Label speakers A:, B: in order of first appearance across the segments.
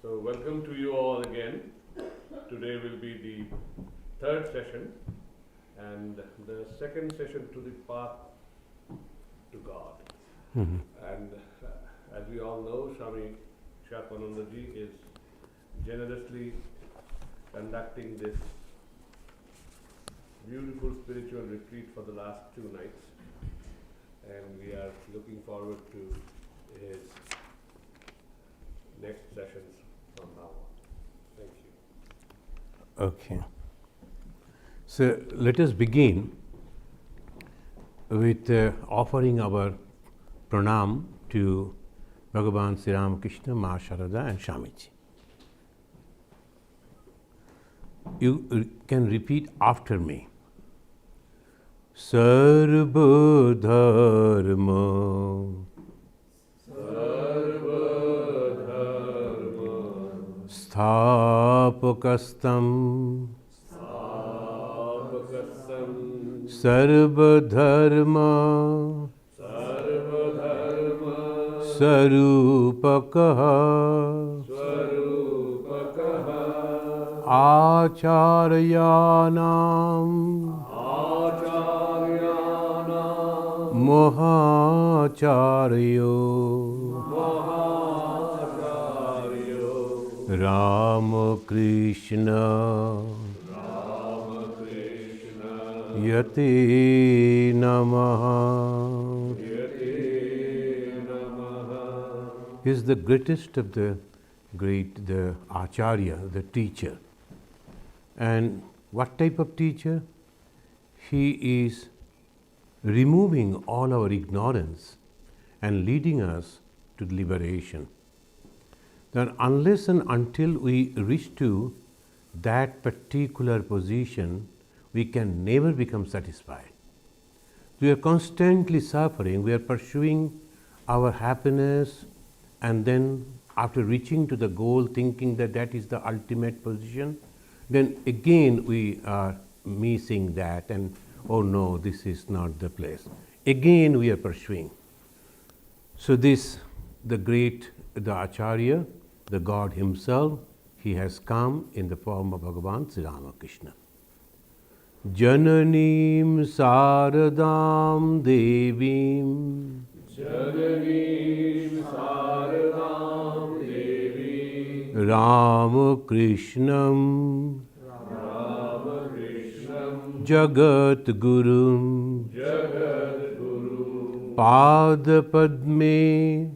A: So welcome to you all again. Today will be the third session and the second session to the path to God. And as we all know, Swami Shapanandaji is generously conducting this beautiful spiritual retreat for the last 2 nights, and we are looking forward to his next sessions from now on. Thank you.
B: Okay. So let us begin with offering our pranam to Bhagavan Sri Ramakrishna, Ma Sharada and Swamiji. You can repeat after me. Sarva dharma Sthapakastam Sarvadharma Sarupakaha Acharyanam Mahacharyo Ramakrishna Yate Namaha. He is the greatest of the great, the Acharya, the teacher. And what type of teacher? He is removing all our ignorance and leading us to liberation. Then unless and until we reach to that particular position, we can never become satisfied. We are constantly suffering, we are pursuing our happiness, and then after reaching to the goal, thinking that that is the ultimate position, then again we are missing that and, oh no, this is not the place. Again we are pursuing. So this, the great, the Acharya, the God himself, he has come in the form of Bhagavan Sri Ramakrishna. Jananim Saradam Devim
A: Jananim Saradam Devi
B: Ramakrishnam Jagat Gurum Padapadme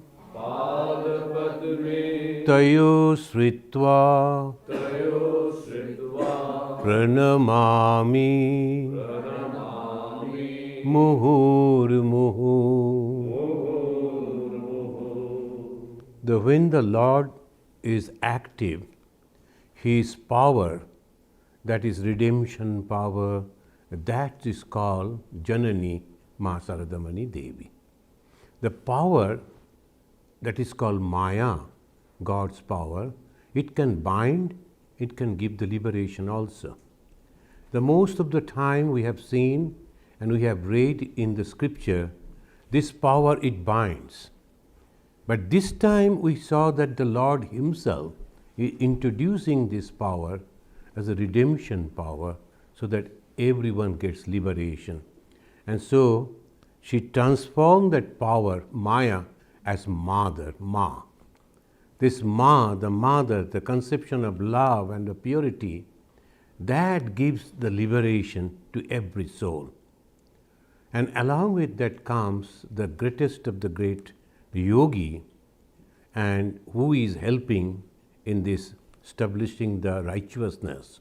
B: Tayo Sritva Pranamami Muhurmuhu. When the Lord is active, His power, that is redemption power, that is called Janani Ma Saradamani Devi. The power that is called Maya, God's power, it can bind, it can give the liberation also. The most of the time we have seen and we have read in the scripture, this power it binds. But this time we saw that the Lord himself is introducing this power as a redemption power so that everyone gets liberation. And so she transformed that power, Maya, as mother, Ma. This Ma, the mother, the conception of love and of purity, that gives the liberation to every soul. And along with that comes the greatest of the great yogi, and who is helping in this establishing the righteousness.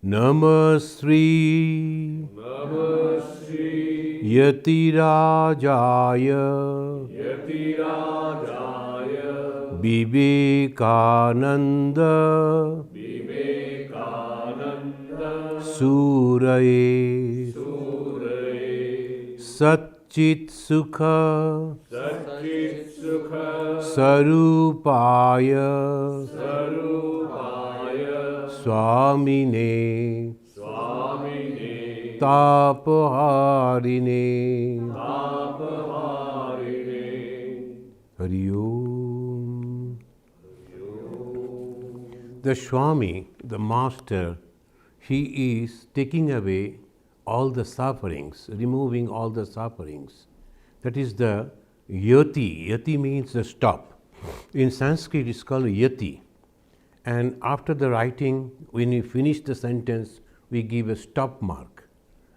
B: Namasri Yatirajaya Vivekananda Suraye Satchit Sukha Sarupaya Swamine Tapaharine Hari Om. the Swami, the master, he is taking away all the sufferings, removing all the sufferings. That is the yati. Yati means the stop. In Sanskrit, it's called yati. And after the writing, when we finish the sentence, we give a stop mark,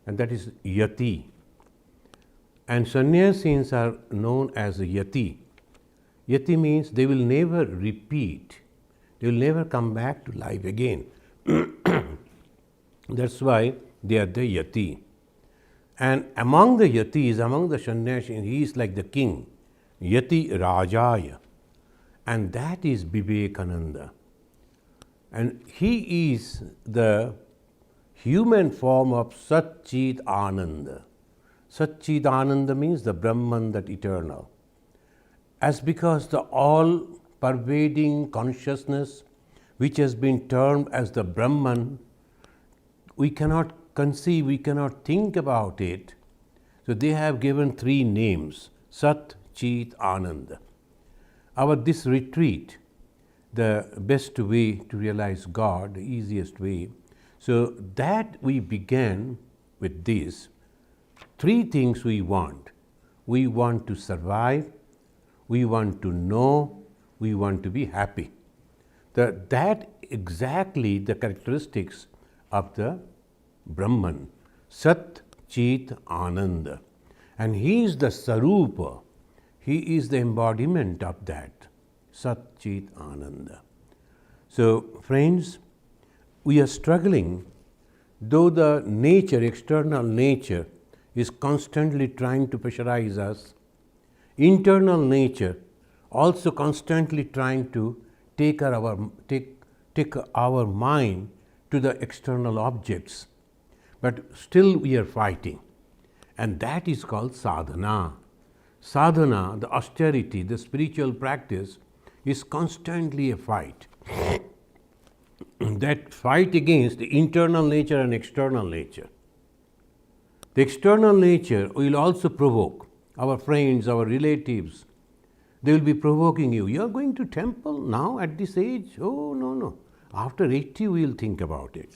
B: and that is yati. And sannyasins are known as yati. Yati means they will never repeat, they will never come back to life again. That's why they are the yati. And among the yatis, among the sannyasis, he is like the king, yati rajaya. And that is Vivekananda. And he is the human form of Sat Chit Ananda. Sat Chit Ananda means the Brahman, that eternal. As because the all-pervading consciousness, which has been termed as the Brahman, we cannot conceive, we cannot think about it. So they have given 3 names, Sat Chit Ananda. This retreat, the best way to realize God, the easiest way. So that we began with this. 3 things we want. We want to survive, we want to know, we want to be happy. That exactly the characteristics of the Brahman, Sat Chit Ananda. And he is the Sarupa, he is the embodiment of that, Sat Chit Ananda. So friends, we are struggling, though the nature, external nature, is constantly trying to pressurize us, internal nature also constantly trying to take our mind to the external objects. But still we are fighting, and that is called sadhana. Sadhana, the austerity, the spiritual practice, is constantly a fight. That fight against the internal nature and external nature. The external nature will also provoke our friends, our relatives. They will be provoking you. You are going to temple now at this age? Oh, no. After 80, we will think about it.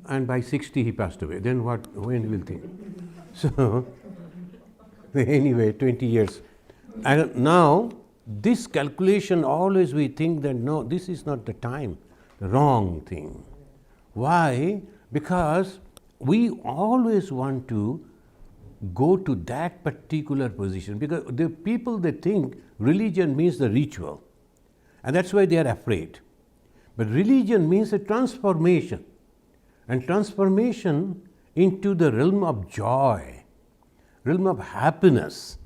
B: And by 60, he passed away. Then what? When we will think? So, anyway, 20 years. And now, this calculation, always we think that no, this is not the time. The wrong thing. Why? Because we always want to go to that particular position, because the people, they think religion means the ritual, and that's why they are afraid. But religion means a transformation, and transformation into the realm of joy, realm of happiness,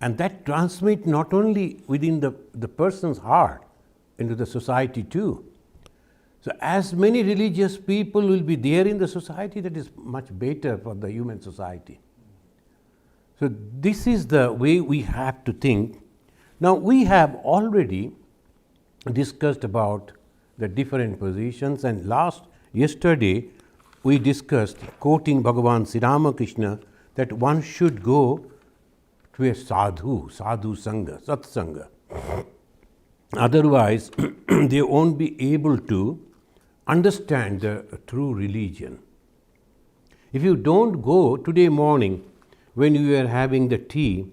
B: and that transmits not only within the person's heart, into the society too. So as many religious people will be there in the society, that is much better for the human society. So this is the way we have to think. Now we have already discussed about the different positions, and yesterday we discussed, quoting Bhagavan Sri Ramakrishna, that one should go to a sadhu sangha, satsanga. Otherwise, they won't be able to understand the true religion. If you don't go, today morning when we were having the tea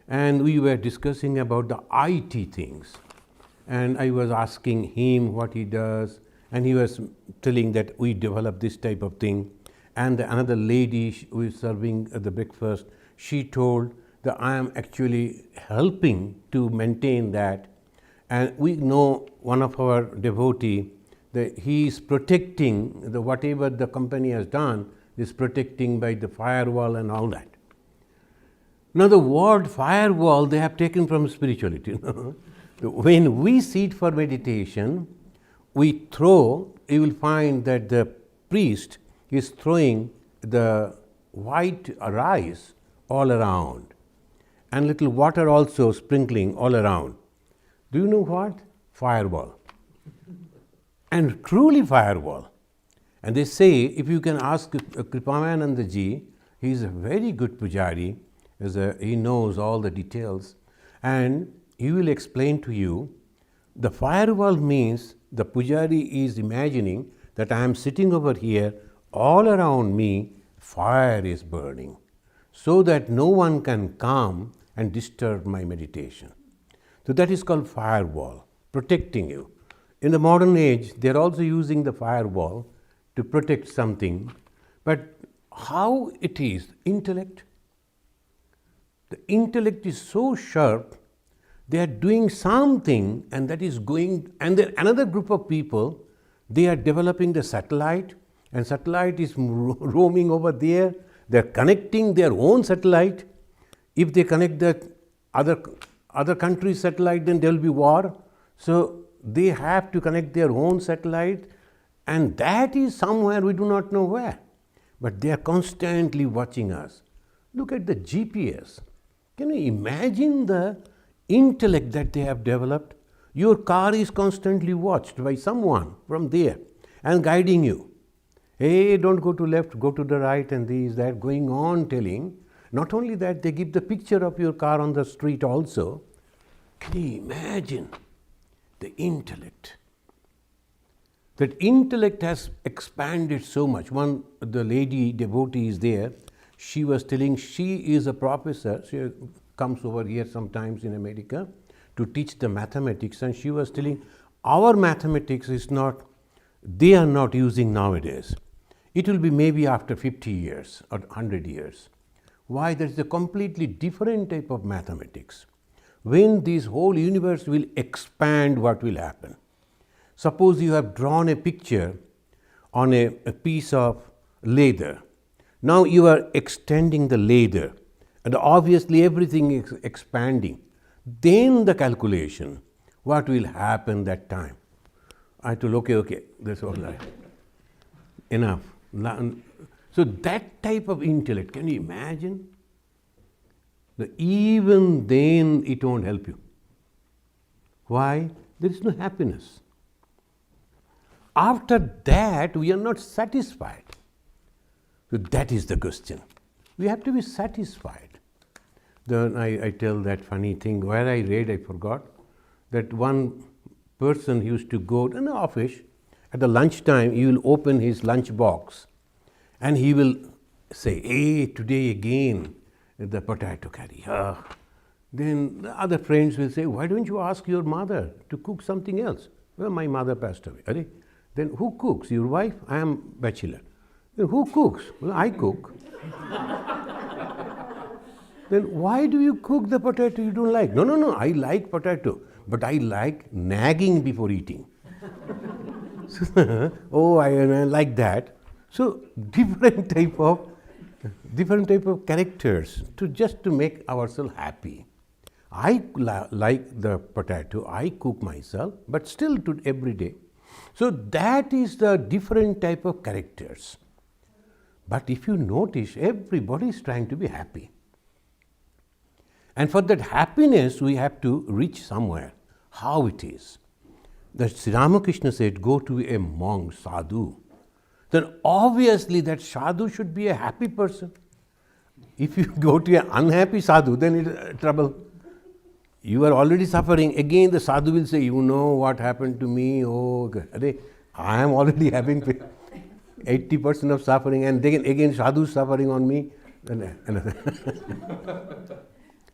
B: and we were discussing about the IT things, and I was asking him what he does, and he was telling that we developed this type of thing, and another lady who is serving the breakfast, she told that I am actually helping to maintain that. And we know one of our devotee, that he is protecting whatever the company has done, is protecting by the firewall and all that. Now the word firewall they have taken from spirituality. When we sit for meditation, you will find that the priest is throwing the white rice all around, and little water also sprinkling all around. Do you know what? Firewall. And truly firewall. And they say, if you can ask Kripamananda ji, he is a very good pujari, he knows all the details, and he will explain to you, the firewall means the pujari is imagining that I am sitting over here, all around me fire is burning, so that no one can come and disturb my meditation. So that is called firewall, protecting you. In the modern age, they are also using the firewall to protect something. But how it is, intellect? The intellect is so sharp, they are doing something and that is going, and then another group of people, they are developing the satellite, and satellite is roaming over there. They are connecting their own satellite. If they connect the other country's satellite, then there will be war. So they have to connect their own satellite, and that is somewhere we do not know where. But they are constantly watching us. Look at the GPS. Can you imagine the intellect that they have developed? Your car is constantly watched by someone from there and guiding you. Hey, don't go to left, go to the right, and these, that, going on telling. Not only that, they give the picture of your car on the street also. Can you imagine the intellect? That intellect has expanded so much. The lady devotee is there. She was telling she is a professor. She comes over here sometimes in America to teach the mathematics, and she was telling our mathematics is not, they are not using nowadays. It will be maybe after 50 years or 100 years. Why? There is a completely different type of mathematics. When this whole universe will expand, what will happen? Suppose you have drawn a picture on a piece of leather. Now you are extending the leather, and obviously everything is expanding. Then the calculation, what will happen that time? I told, okay, that's all right. Enough. So that type of intellect, can you imagine? Even then it won't help you. Why? There is no happiness. After that, we are not satisfied. So that is the question. We have to be satisfied. Then I tell that funny thing, where I read, I forgot, that one person used to go to an office, at the lunchtime he will open his lunch box and he will say, hey, today again the potato curry. Then the other friends will say, why don't you ask your mother to cook something else? Well, my mother passed away. Then who cooks? Your wife? I am bachelor. Then who cooks? Well, I cook. Then why do you cook the potato you don't like? No, I like potato, but I like nagging before eating. Oh, I like that. So different type of characters just to make ourselves happy. I like the potato, I cook myself, but still to every day. So that is the different type of characters. But if you notice, everybody is trying to be happy. And for that happiness, we have to reach somewhere. How it is? That Sri Ramakrishna said, go to a monk, sadhu. Then obviously that sadhu should be a happy person. If you go to an unhappy sadhu, then it's trouble. You are already suffering. Again the sadhu will say, you know what happened to me? Oh, I am already having 80% of suffering, and again sadhu is suffering on me.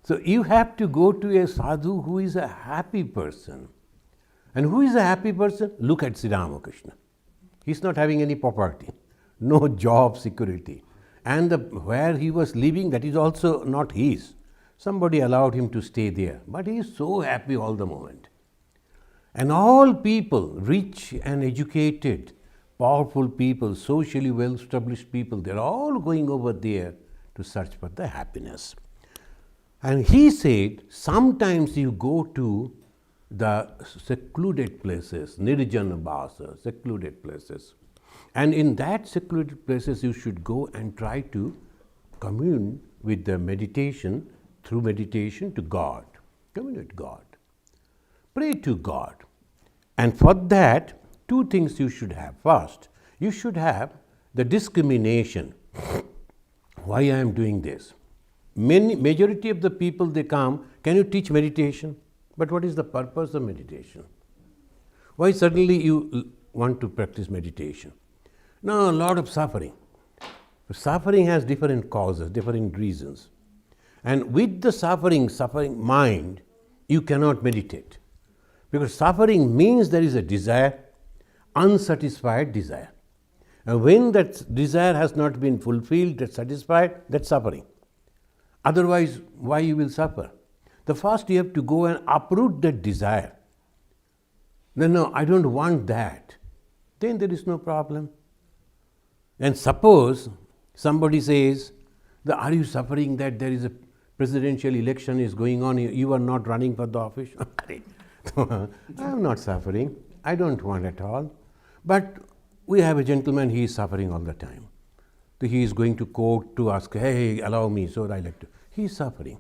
B: So you have to go to a sadhu who is a happy person. And who is a happy person? Look at Sri Ramakrishna. He is not having any property, no job security. And where he was living, that is also not his. Somebody allowed him to stay there. But he is so happy all the moment. And all people, rich and educated, powerful people, socially well-established people, they are all going over there to search for the happiness. And he said, sometimes you go to the secluded places, nirjana basa, secluded places. And in that secluded places, you should go and try to commune with the meditation, through meditation to God. Commune with God. Pray to God. And for that, two things you should have. First, you should have the discrimination. Why I am doing this? Majority of the people, they come, can you teach meditation? But what is the purpose of meditation? Why suddenly you want to practice meditation? No, a lot of suffering. Suffering has different causes, different reasons. And with the suffering mind, you cannot meditate. Because suffering means there is a desire, unsatisfied desire. And when that desire has not been fulfilled, that's satisfied, that's suffering. Otherwise, why you will suffer? The first you have to go and uproot that desire. No, I don't want that. Then there is no problem. And suppose somebody says, are you suffering that there is a presidential election is going on, you are not running for the office? I am not suffering. I don't want at all. But we have a gentleman, he is suffering all the time. So he is going to court to ask, hey, allow me, so I like to. He is suffering.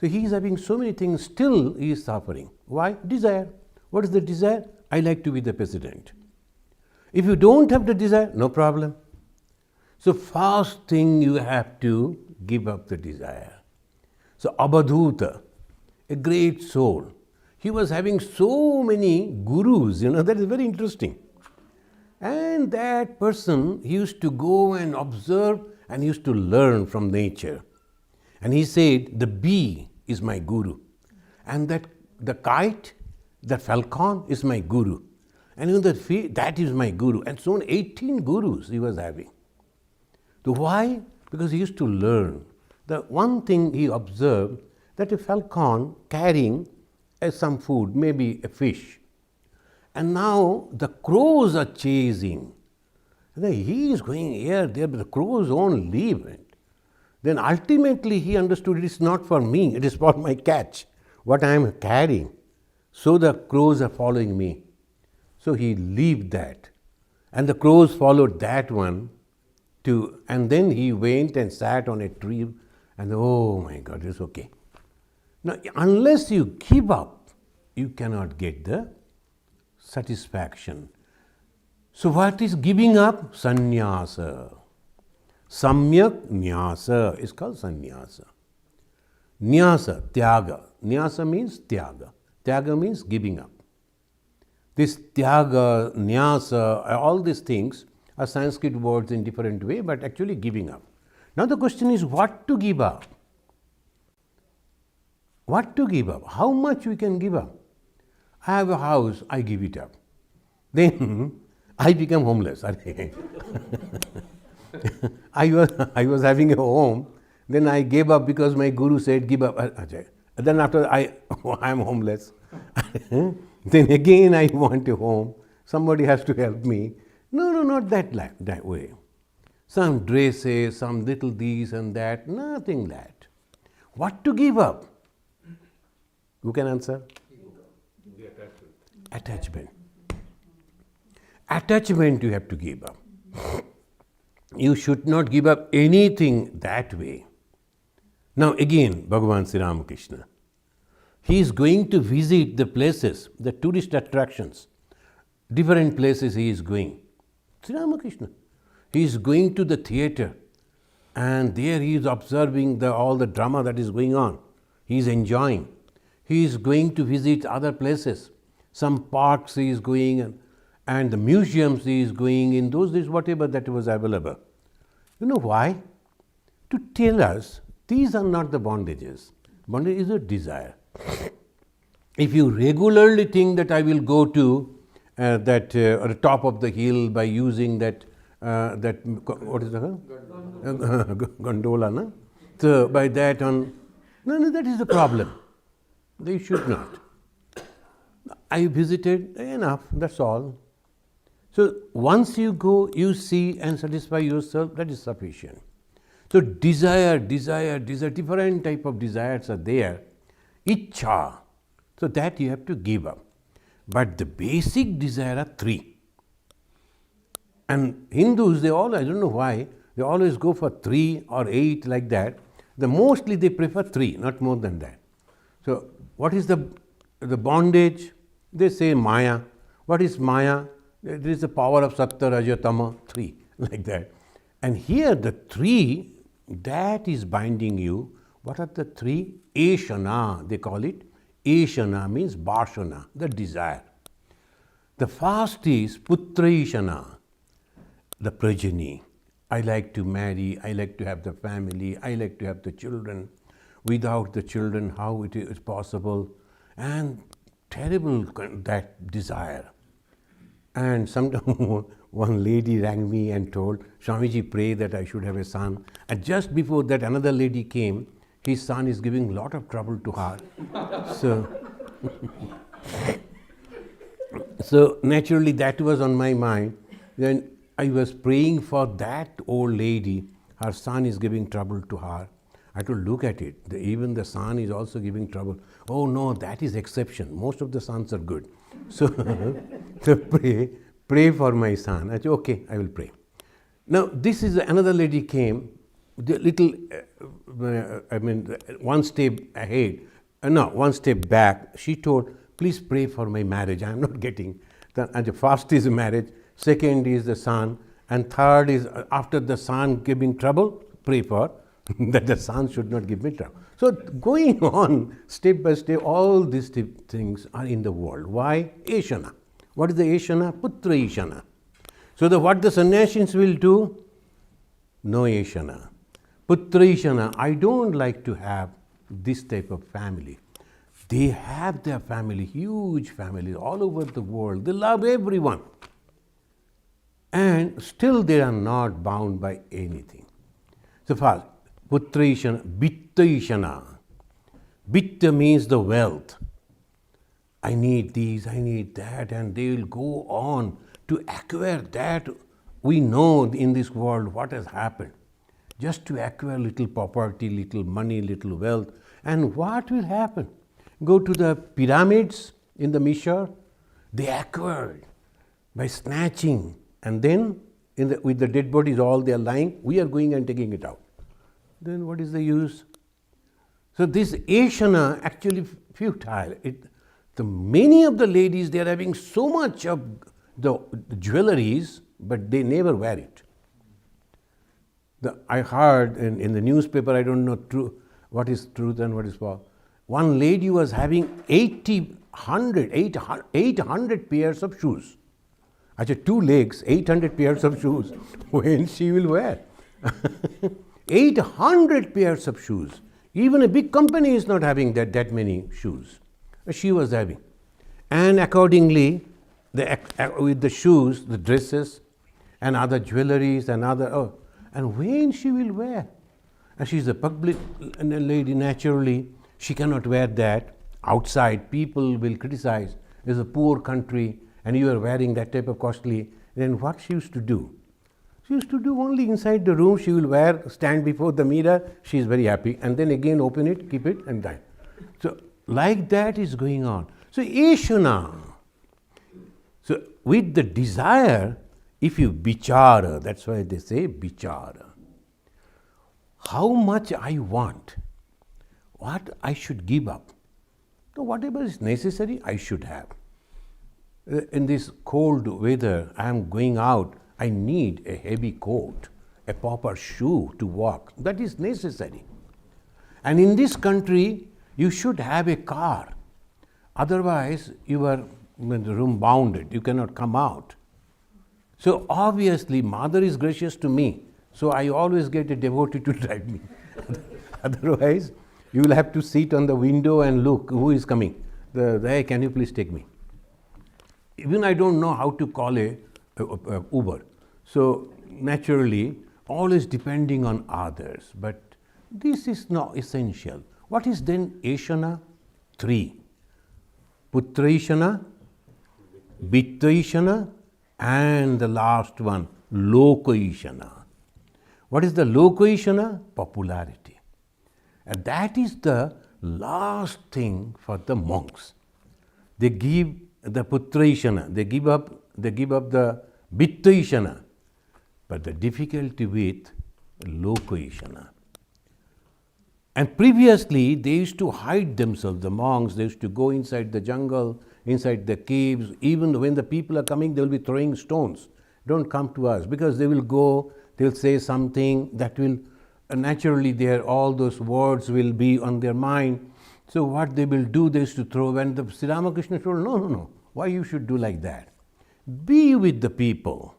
B: So he is having so many things, still he is suffering. Why? Desire. What is the desire? I like to be the president. If you don't have the desire, no problem. So first thing you have to give up the desire. So Abadhuta, a great soul, he was having so many gurus, that is very interesting. And that person, he used to go and observe and used to learn from nature. And he said, the bee is my guru. And that the kite, the falcon is my guru. And that is my guru. And so on, 18 gurus he was having. So why? Because he used to learn. The one thing he observed, that a falcon carrying some food, maybe a fish. And now the crows are chasing. He is going here, there, but the crows won't leave it. Then ultimately he understood it is not for me, it is for my catch, what I am carrying. So the crows are following me. So he left that. And the crows followed that one too. And then he went and sat on a tree and oh my God, it's okay. Now, unless you give up, you cannot get the satisfaction. So what is giving up? Sannyasa. Samyak nyasa is called sannyasa. Nyasa, tyaga. Nyasa means tyaga. Tyaga means giving up. This tyaga, nyasa, all these things are Sanskrit words in different way, but actually giving up. Now the question is what to give up? What to give up? How much we can give up? I have a house, I give it up. Then I become homeless. I was having a home, then I gave up because my guru said give up. Then after I am homeless. Then again I want a home, somebody has to help me. No, not that way. Some dresses, some little this and that, nothing that. What to give up? Who can answer?
A: The attachment.
B: Attachment. Attachment you have to give up. You should not give up anything that way. Now again, Bhagavan Sri Ramakrishna, he is going to visit the places, the tourist attractions, different places he is going. Sri Ramakrishna, he is going to the theatre and there he is observing all the drama that is going on. He is enjoying. He is going to visit other places. Some parks he is going and the museums he is going, in those days whatever that was available. You know why? To tell us these are not the bondages. Bondage is a desire. If you regularly think that I will go to the top of the hill by using that what is that? Gondola, no? So by that on, no, that is the problem. They should not. I visited enough, that's all. So once you go, you see and satisfy yourself, that is sufficient. So desire, different type of desires are there. Ichcha, so that you have to give up. But the basic desire are three. And Hindus, I don't know why, they always go for 3 or 8 like that. Mostly they prefer 3, not more than that. So what is the bondage? They say Maya. What is Maya? It is the power of Sattva, Raja, Tama, 3, like that. And here the 3, that is binding you. What are the 3? Eshana, they call it. Eshana means Bashana, the desire. The fast is Putraishana, the progeny. I like to marry, I like to have the family, I like to have the children. Without the children, how it is possible? And terrible that desire. And sometime one lady rang me and told, Swamiji, pray that I should have a son. And just before that, another lady came. His son is giving a lot of trouble to her. So naturally that was on my mind. Then I was praying for that old lady. Her son is giving trouble to her. I told, look at it. Even the son is also giving trouble. Oh no, that is exception. Most of the sons are good. So, so pray for my son. I said, okay, I will pray. Now this is another lady came, the little, one step ahead, one step back. She told, please pray for my marriage. I am not getting. And the first is marriage, second is the son, and third is after the son giving trouble, pray for that the son should not give me trouble. So going on step by step, all these things are in the world. Why? Ashana. What is the Ashana? Putra Ashana. So what the sannyasins will do? No Ashana. Putra Ashana. I don't like to have this type of family. They have their family, huge families all over the world. They love everyone. And still they are not bound by anything. So first, Putraishana, Vittaishana. Vitta means the wealth. I need these, I need that, and they will go on to acquire that. We know in this world what has happened. Just to acquire little property, little money, little wealth. And what will happen? Go to the pyramids in the Misr, they acquired by snatching, and then with the dead bodies all they are lying, we are going and taking it out. Then what is the use? So this Ashana actually futile. Many of the ladies, they are having so much of the jewelries, but they never wear it. I heard in the newspaper, I don't know what is truth and what is false. One lady was having 800 pairs of shoes. I said, 2 legs, 800 pairs of shoes. When she will wear? 800 pairs of shoes. Even a big company is not having that many shoes. She was having. And accordingly, with the shoes, the dresses, and other jewelries and other, and when she will wear? And she is a public lady, naturally, she cannot wear that. Outside, people will criticize. It's a poor country, and you are wearing that type of costly. Then what she used to do? She used to do only inside the room. She will wear, stand before the mirror. She is very happy, and then again open it, keep it, and dine. So like that is going on. So Ashana. So with the desire, if you bichara, that's why they say bichara. How much I want, what I should give up. So whatever is necessary, I should have. In this cold weather, I am going out, I need a heavy coat, a proper shoe to walk. That is necessary. And in this country, you should have a car. Otherwise, you are in the room bounded. You cannot come out. So obviously, Mother is gracious to me. So I always get a devotee to drive me. Otherwise, you will have to sit on the window and look who is coming. Hey, can you please take me? Even I don't know how to call a Uber. So naturally, always depending on others. But this is not essential. What is then Ashana? 3. Putraishana, Vittaishana, and the last one, Lokaishana. What is the Lokaishana? Popularity. And that is the last thing for the monks. They give the Putraishana, they give up the Vittaishana, but the difficulty with Lokaishana. And previously, they used to hide themselves, the monks, they used to go inside the jungle, inside the caves. Even when the people are coming, they will be throwing stones. Don't come to us, because they will go, they'll say something that will, naturally all those words will be on their mind. So what they will do, they used to throw, when the Sri Ramakrishna told, no, why you should do like that? Be with the people,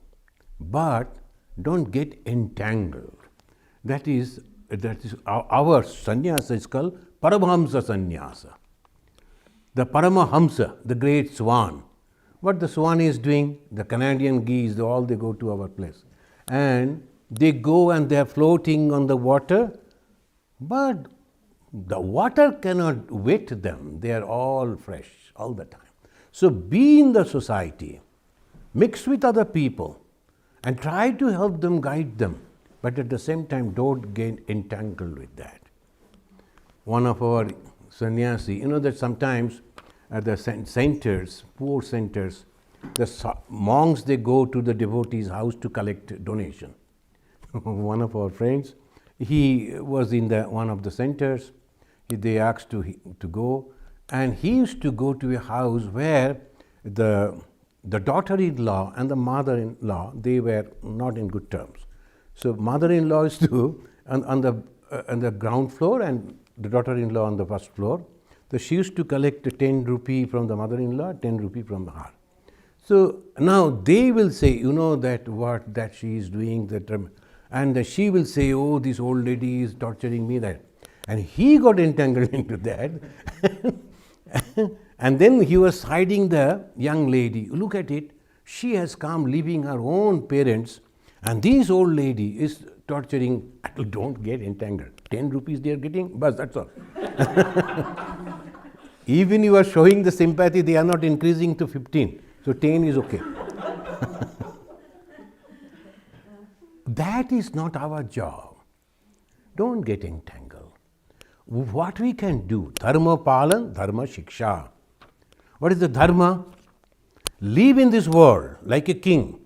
B: but don't get entangled. That is our sannyasa is called Paramahamsa sannyasa. The Paramahamsa, the great swan. What the swan is doing, the Canadian geese, all they go to our place. And they go and they are floating on the water, but the water cannot wet them. They are all fresh all the time. So be in the society, mix with other people, and try to help them, guide them. But at the same time, don't get entangled with that. One of our sannyasi, you know that sometimes at the centers, poor centers, the monks, they go to the devotees' house to collect donation. One of our friends, he was in one of the centers. They asked to go, and he used to go to a house where the daughter-in-law and the mother-in-law, they were not in good terms. So mother-in-law is on the ground floor and the daughter-in-law on the first floor. So she used to collect 10 rupee from the mother-in-law, 10 rupee from her. So now they will say, you know, that she is doing, and she will say, oh, this old lady is torturing me, that. And he got entangled into that. And then he was hiding the young lady. Look at it. She has come leaving her own parents, and this old lady is torturing. Don't get entangled. 10 rupees they are getting, but that's all. Even you are showing the sympathy, they are not increasing to 15. So 10 is okay. That is not our job. Don't get entangled. What we can do, dharma palan, dharma shiksha. What is the dharma? Live in this world like a king,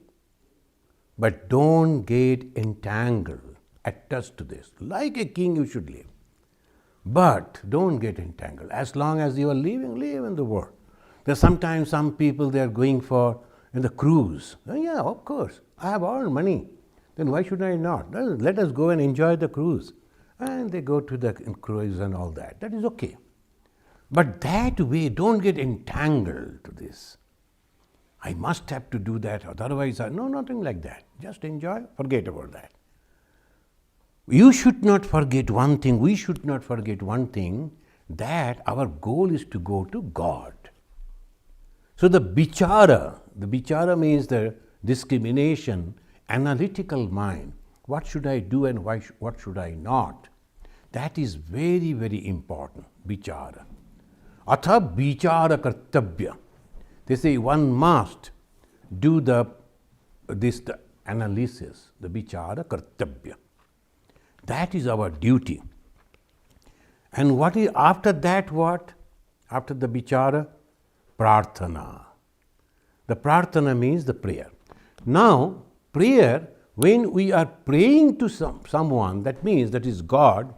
B: but don't get entangled, attached to this. Like a king you should live, but don't get entangled. As long as you are living, live in the world. There's sometimes some people, they are going for in the cruise. Oh, yeah, of course, I have all money. Then why should I not? Let us go and enjoy the cruise. And they go to the cruise and all that. That is okay. But that way, don't get entangled to this. I must have to do that, otherwise, no, nothing like that. Just enjoy, forget about that. You should not forget one thing, we should not forget one thing, that our goal is to go to God. So the bichara means the discrimination, analytical mind. What should I do and what should I not? That is very, very important, bichara. Atha bichara kartabhya. They say one must do the analysis, the bichara kartabhya. That is our duty. And what is after that? What? After the bichara? Prarthana. The prarthana means the prayer. Now, prayer, when we are praying to someone, that means that is God.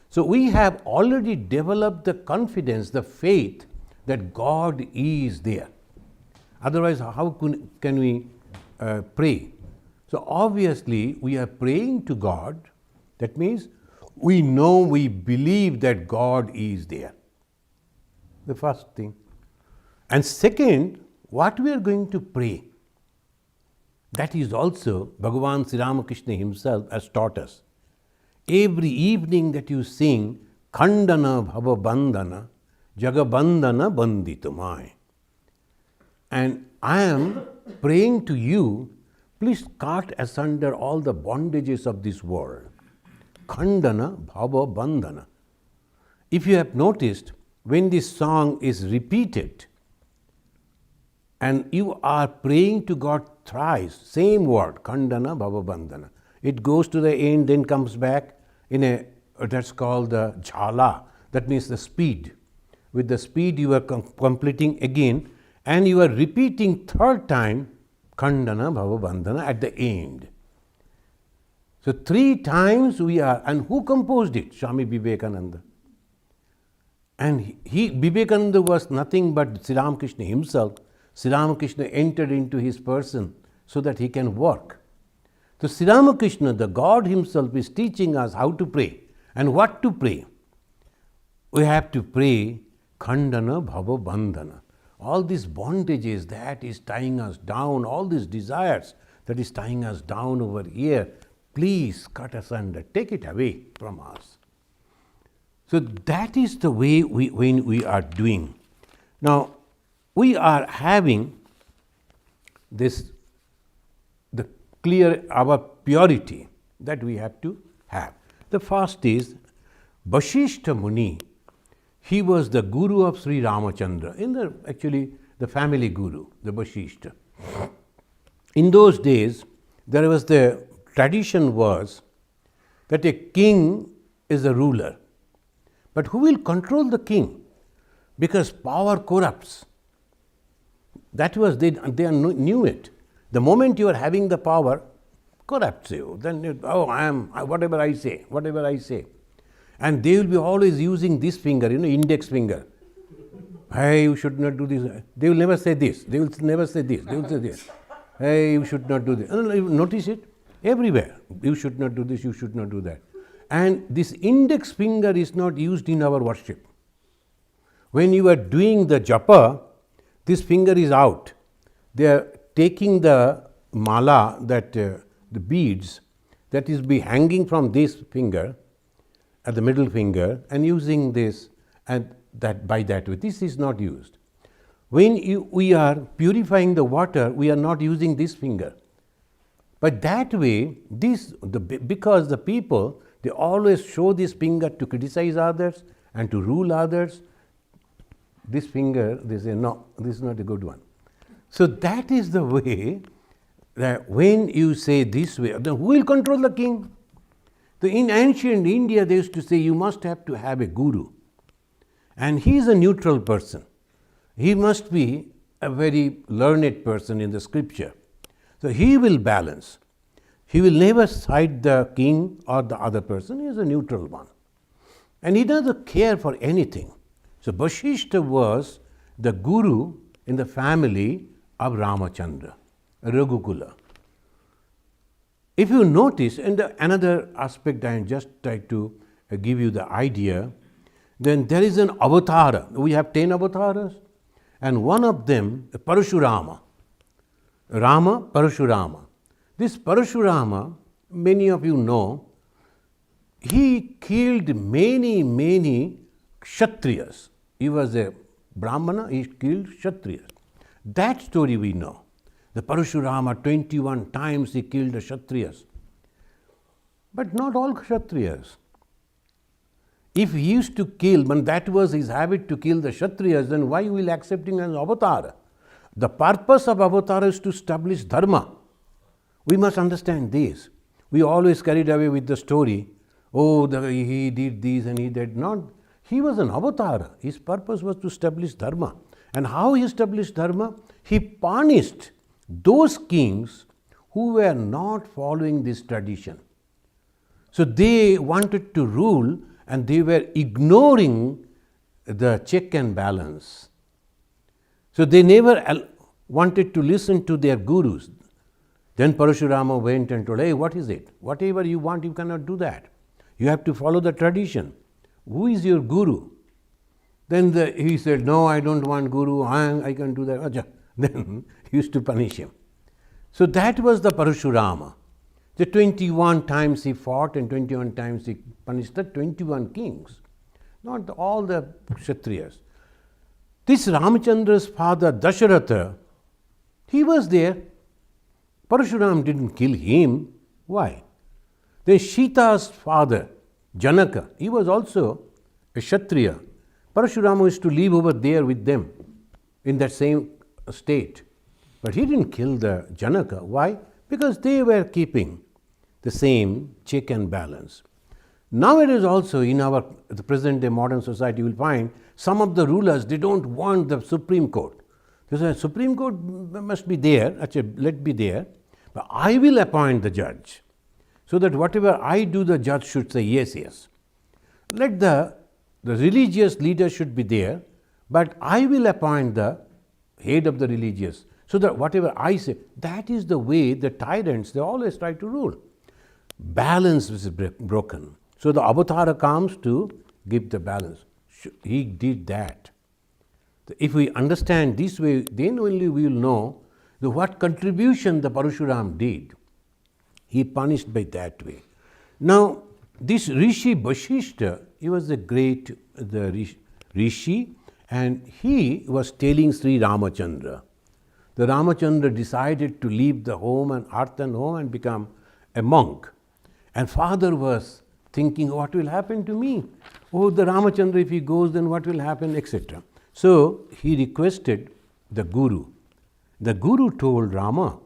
B: So we have already developed the confidence, the faith that God is there. Otherwise, how can we pray? So obviously, we are praying to God. That means we know, we believe that God is there. The first thing. And second, what we are going to pray, that is also Bhagavan Sri Ramakrishna himself has taught us. Every evening that you sing, Khandana Bhava Bandhana, Jagabandhana Banditamai. And I am praying to you, please cut asunder all the bondages of this world. Khandana Bhava Bandhana. If you have noticed, when this song is repeated, and you are praying to God thrice, same word, Khandana Bhava Bandhana. It goes to the end, then comes back in that's called the jhala. That means the speed. With the speed you are completing again, and you are repeating third time, Khandana Bhava Bandhana at the end. So 3 times we are, and who composed it? Swami Vivekananda. And Vivekananda was nothing but Sri Ramakrishna himself. Sri Ramakrishna entered into his person so that he can work. So Sri Ramakrishna, the God himself, is teaching us how to pray and what to pray. We have to pray Khandana Bhava Bandhana. all these bondages that is tying us down, all these desires that is tying us down over here, please cut asunder, take it away from us. So that is the way when we are doing. Now, we are having this, the clear, our purity that we have to have. The first is Vashishta Muni. He was the guru of Sri Ramachandra, actually the family guru, the Vashishta. In those days, there was the tradition was that a king is a ruler. But who will control the king? Because power corrupts. That was, they knew it. The moment you are having the power, corrupts you. Then, whatever I say. And they will be always using this finger, index finger. Hey, you should not do this. They will never say this. They will never say this. They will say this. Hey, you should not do this. Notice it everywhere. You should not do this, you should not do that. And this index finger is not used in our worship. When you are doing the japa, this finger is out. They are taking the mala, that the beads that is be hanging from this finger at the middle finger, and using this and that by that way. This is not used. When we are purifying the water, we are not using this finger. But that way, because the people, they always show this finger to criticize others and to rule others. This finger, they say, no, this is not a good one. So that is the way that when you say this way, then who will control the king? In ancient India, they used to say you must have to have a guru. And he is a neutral person. He must be a very learned person in the scripture. So he will balance. He will never side the king or the other person. He is a neutral one. And he doesn't care for anything. So Vashishta was the guru in the family of Ramachandra, Raghukula. If you notice, and another aspect I just try to give you the idea, then there is an avatara. We have 10 avatars, and one of them, Parashurama. Rama, Parashurama. This Parashurama, many of you know, he killed many Kshatriyas. He was a Brahmana, he killed Kshatriyas. That story we know. The Parashurama, 21 times he killed the Kshatriyas. But not all Kshatriyas. If he used to kill, when that was his habit to kill the Kshatriyas, then why will accepting an avatar? The purpose of avatar is to establish dharma. We must understand this. We always carried away with the story, he did this and he did not. He was an avatar. His purpose was to establish dharma. And how he established dharma? He punished those kings who were not following this tradition. So they wanted to rule and they were ignoring the check and balance. So they never wanted to listen to their gurus. Then Parashurama went and told, hey, what is it? Whatever you want, you cannot do that. You have to follow the tradition. Who is your guru? Then he said, no, I don't want guru, I can do that. Then he used to punish him. So that was the Parashurama. The 21 times he fought and 21 times he punished the 21 kings, not all the Kshatriyas. This Ramachandra's father, Dasharatha, he was there. Parashuram didn't kill him. Why? Then Sita's father, Janaka, he was also a Kshatriya. Parashurama used to live over there with them in that same state. But he didn't kill the Janaka. Why? Because they were keeping the same check and balance. Nowadays also in the present day modern society, you will find some of the rulers, they don't want the Supreme Court. They say, Supreme Court must be there, let be there, but I will appoint the judge. So that whatever I do, the judge should say yes, yes. Let the religious leader should be there, but I will appoint the head of the religious. So that whatever I say, that is the way the tyrants, they always try to rule. Balance is broken. So the avatara comes to give the balance. He did that. If we understand this way, then only we will know what contribution the Parashuram did. He punished by that way. Now, this Rishi Vashishta, he was a great Rishi, and he was telling Sri Ramachandra. The Ramachandra decided to leave the home and earth and home and become a monk. And father was thinking, what will happen to me? Oh, the Ramachandra, if he goes, then what will happen, etc. So he requested the Guru. The Guru told Rama,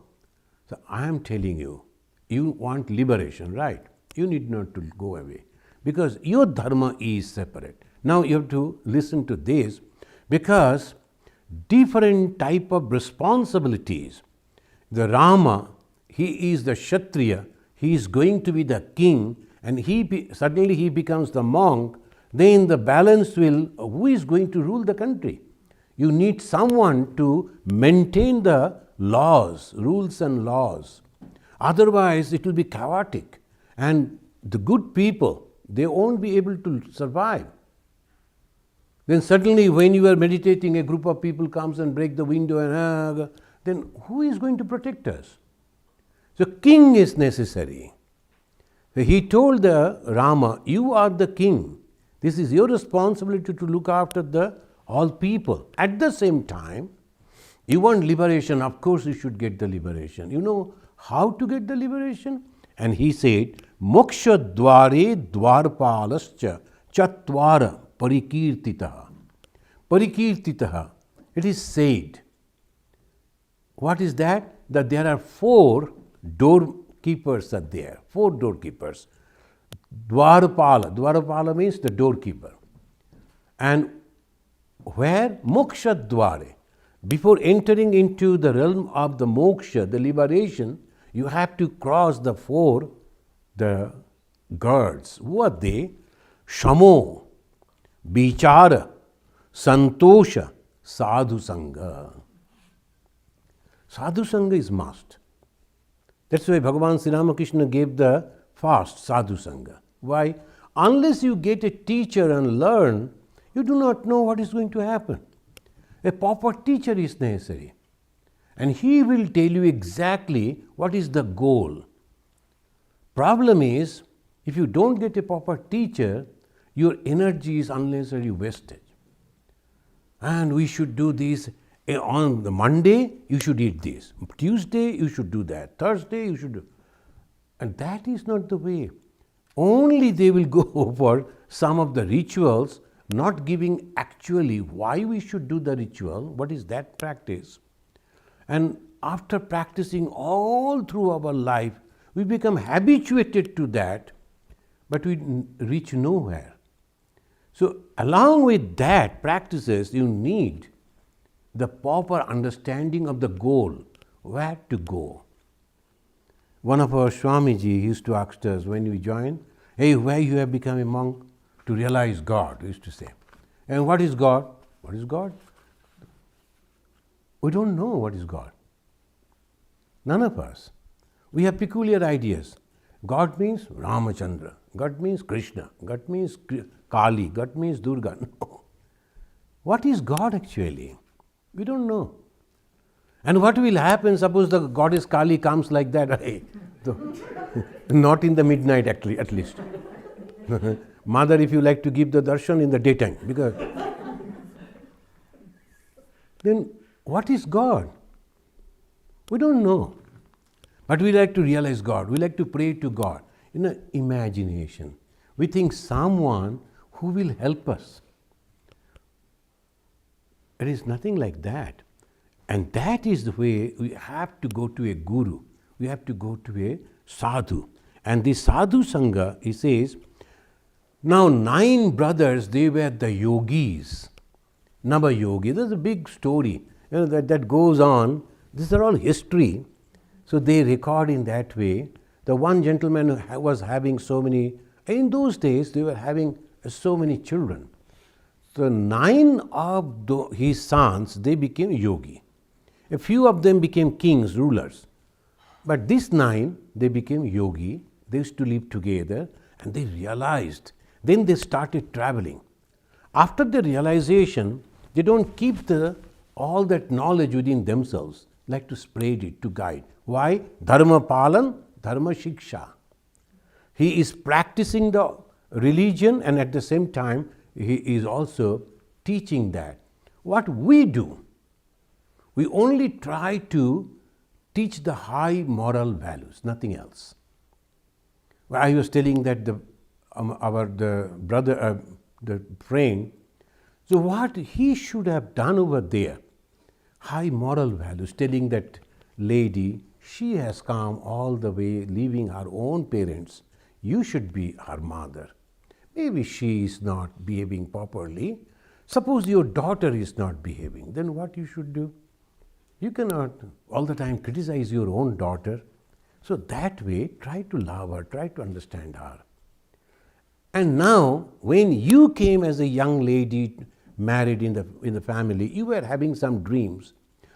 B: so I am telling you, you want liberation, right? You need not to go away because your dharma is separate. Now you have to listen to this because different type of responsibilities. The Rama, he is the Kshatriya, he is going to be the king, and suddenly he becomes the monk. Then the balance will, who is going to rule the country? You need someone to maintain the laws, rules and laws. Otherwise, it will be chaotic. And the good people, they won't be able to survive. Then suddenly when you are meditating, a group of people comes and break the window and then who is going to protect us? So king is necessary. So he told the Rama, you are the king. This is your responsibility to look after all people. At the same time, you want liberation, of course you should get the liberation. You know how to get the liberation? And he said, Moksha dware dwarpalascha chatvara parikirtitaha. Parikirtitaha. It is said. What is that? That there are 4 doorkeepers are there. 4 doorkeepers. Dwarpala. Dwarpala means the doorkeeper. And where? Moksha dware. Before entering into the realm of the moksha, the liberation, you have to cross the 4 guards. Who are they? Shamo, Bichara, Santosha, Sadhu Sangha. Sadhu Sangha is must. That's why Bhagavan Sri Ramakrishna gave the fast Sadhu Sangha. Why? Unless you get a teacher and learn, you do not know what is going to happen. A proper teacher is necessary. And he will tell you exactly what is the goal. Problem is, if you don't get a proper teacher, your energy is unnecessarily wasted. And we should do this. On the Monday, you should eat this. Tuesday, you should do that. Thursday, you should do. And that is not the way. Only they will go for some of the rituals, not giving actually why we should do the ritual, what is that practice. And after practicing all through our life, we become habituated to that, but we reach nowhere. So along with that practices, you need the proper understanding of the goal, where to go. One of our Swamiji used to ask us when we join, hey, where you have become a monk? To realize God, we used to say. And what is God? What is God? We don't know what is God. None of us. We have peculiar ideas. God means Ramachandra. God means Krishna. God means Kali. God means Durga. No. What is God actually? We don't know. And what will happen, suppose the goddess Kali comes like that, hey, not in the midnight actually, at least. Mother, if you like to give the darshan in the daytime, because then what is God? We don't know. But we like to realize God. We like to pray to God. In imagination, we think someone who will help us. It is nothing like that. And that is the way we have to go to a guru. We have to go to a sadhu. And this sadhu sangha, he says, now 9 brothers, they were the yogis. Nava yogi. There's a big story that goes on. These are all history. So they record in that way. The one gentleman was having so many, in those days they were having so many children. So 9 of his sons, they became yogi. A few of them became kings, rulers. But these 9, they became yogi. They used to live together and they realized. Then they started traveling. After the realization, They don't keep all that knowledge within themselves, like to spread it, to guide. Why? Dharma palan, dharma shiksha. He is practicing the religion, and at the same time he is also teaching that. What we do, we only try to teach the high moral values, nothing else. I was telling that the brother, the friend, so what he should have done over there, high moral values, telling that lady, she has come all the way leaving her own parents. You should be her mother. Maybe she is not behaving properly. Suppose your daughter is not behaving, then what you should do? You cannot all the time criticize your own daughter. So that way, try to love her, try to understand her. And now, when you came as a young lady, married in the family, you were having some dreams.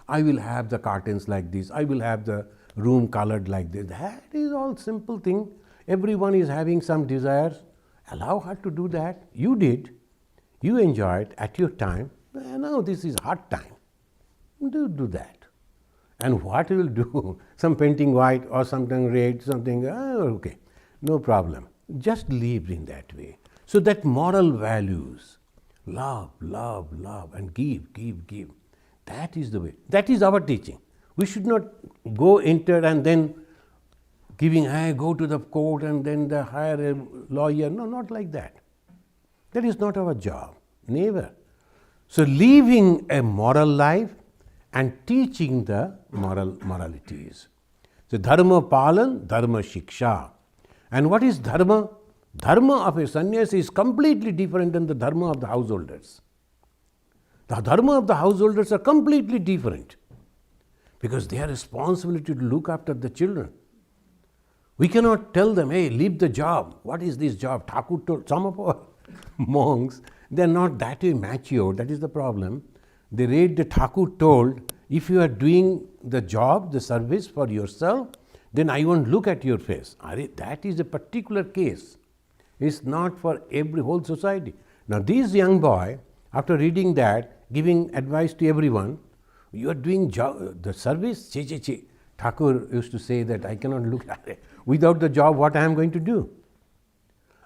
B: I will have the curtains like this. I will have the room colored like this. That is all simple thing. Everyone is having some desires. Allow her to do that. You did. You enjoyed at your time. Now this is hard time. Do that. And what you will do? Some painting white or something red, something, okay, no problem. Just live in that way. So that moral values, love, love, love, and give, give, give. That is the way. That is our teaching. We should not go enter and then giving, go to the court and then hire a lawyer. No, not like that. That is not our job. Never. So living a moral life and teaching the moralities. So dharma palan, dharma shiksha. And what is dharma? Dharma of a sannyasi is completely different than the dharma of the householders. The dharma of the householders are completely different because they have responsibility to look after the children. We cannot tell them, hey, leave the job. What is this job? Thakur told. Some of our monks, they are not that way mature. That is the problem. They read the Thakur told, if you are doing the job, the service for yourself, then I won't look at your face. That is a particular case. It's not for every whole society. Now this young boy, after reading that, giving advice to everyone, you are doing the service, Thakur used to say that I cannot look at it. Without the job, what I am going to do?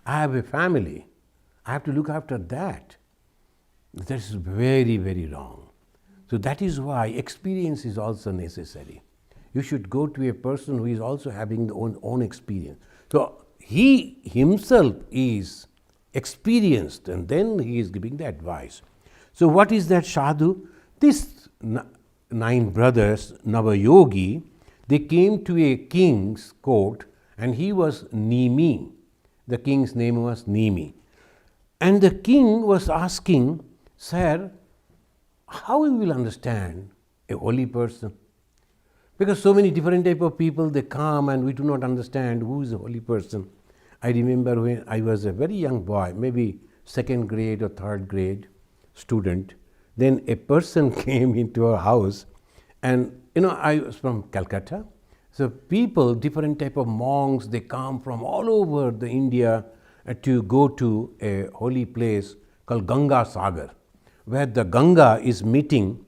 B: I have a family. I have to look after that. That is very, very wrong. So that is why experience is also necessary. You should go to a person who is also having the own experience. So he himself is experienced and then he is giving the advice. So what is that sadhu? These 9 brothers, Navayogi, they came to a king's court and he was Nimi. The king's name was Nimi. And the king was asking, sir, how we will understand a holy person? Because so many different type of people, they come and we do not understand who is a holy person. I remember when I was a very young boy, maybe 2nd grade or 3rd grade student, then a person came into our house and I was from Calcutta. So people, different type of monks, they come from all over the India to go to a holy place called Ganga Sagar, where the Ganga is merging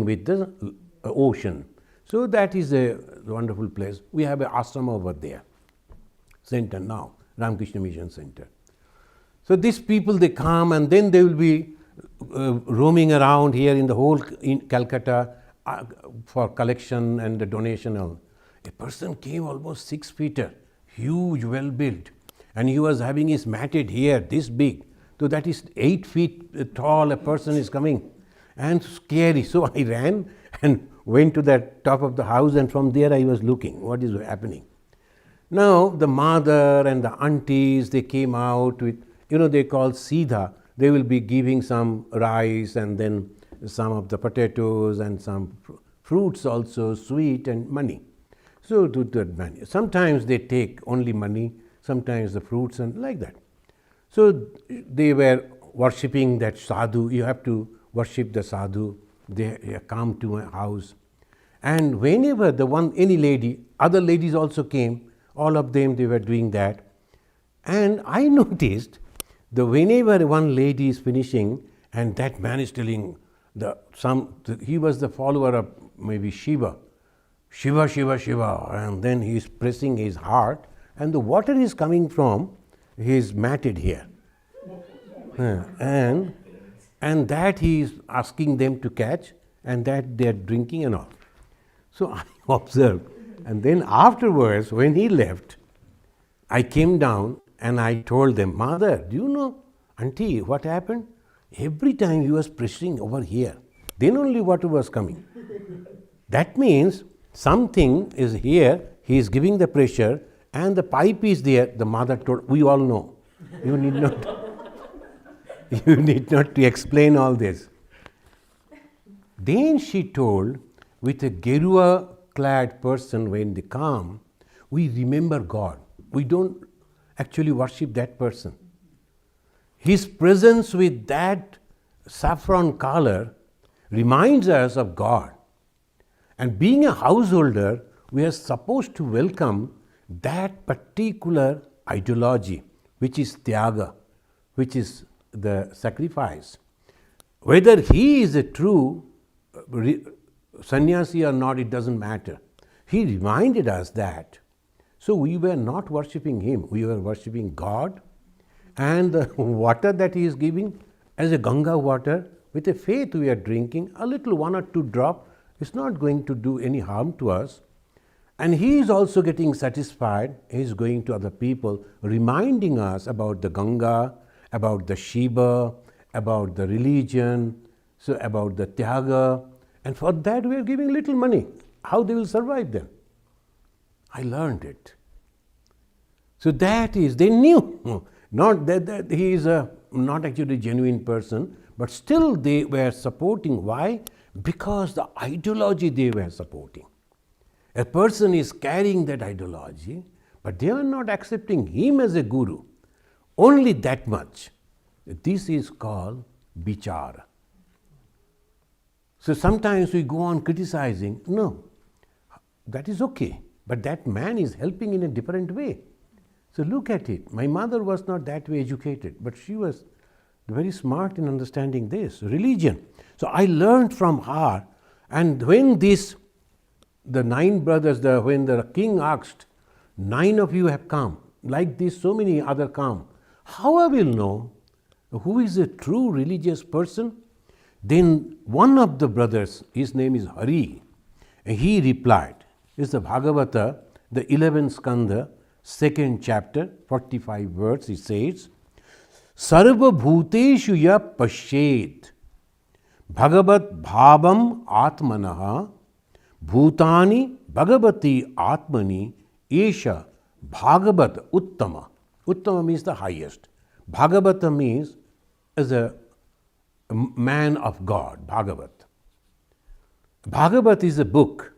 B: with the ocean. So that is a wonderful place. We have an ashram over there, center now, Ramakrishna Mission Center. So these people, they come and then they will be roaming around here in the whole in Calcutta for collection and the donation. A person came almost 6 feet, huge, well built, and he was having his matted hair this big. So that is 8 feet tall, a person is coming and scary. So I ran and went to the top of the house, and from there I was looking what is happening. Now the mother and the aunties, they came out with, they call Siddha. They will be giving some rice and then some of the potatoes and some fruits also, sweet and money. So to that money. Sometimes they take only money, sometimes the fruits and like that. So they were worshipping that sadhu. You have to worship the sadhu. They come to my house. And whenever any lady, other ladies also came, all of them, they were doing that. And I noticed that whenever one lady is finishing and that man is telling, He was the follower of maybe Shiva. Shiva, Shiva, Shiva. And then he is pressing his heart, and the water is coming from his matted here. And that he is asking them to catch, and that they are drinking and all. So I observed. And then afterwards, when he left, I came down and I told them, Mother, do you know, Auntie, what happened? Every time he was pressing over here, then only water was coming. That means something is here, he is giving the pressure, and the pipe is there. The mother told, we all know. You need not to explain all this. Then she told, with a Gerua-clad person when they come, we remember God. We don't actually worship that person. His presence with that saffron color reminds us of God. And being a householder, we are supposed to welcome that particular ideology, which is Tyaga, which is the sacrifice. Whether he is a true sannyasi or not, it doesn't matter. He reminded us that. So we were not worshipping him, we were worshipping God, and the water that he is giving as a Ganga water, with a faith we are drinking, a little 1 or 2 drop is not going to do any harm to us. And he is also getting satisfied. He is going to other people, reminding us about the Ganga, about the Shiva, about the religion, so about the Tyaga. And for that we are giving little money. How they will survive then? I learned it. So that is, they knew, not that he is not actually a genuine person, but still they were supporting. Why? Because the ideology they were supporting. A person is carrying that ideology, but they are not accepting him as a guru. Only that much. This is called vichara. So sometimes we go on criticizing. No, that is okay, but that man is helping in a different way. So look at it. My mother was not that way educated, but she was very smart in understanding this religion. So I learned from her, and when the 9 brothers, when the king asked, 9 of you have come, like this so many other come, how I will know who is a true religious person? Then one of the brothers, his name is Hari, and he replied, it's the Bhagavata, the 11th skanda, 2nd chapter, 45 verse, it says, Sarva bhuteshu ya pashyet Bhagavat bhavam atmanaha bhutani bhagavati atmani esha Bhagavat uttama. Uttama means the highest. Bhagavata means as a man of God, Bhagavat. Bhagavat is a book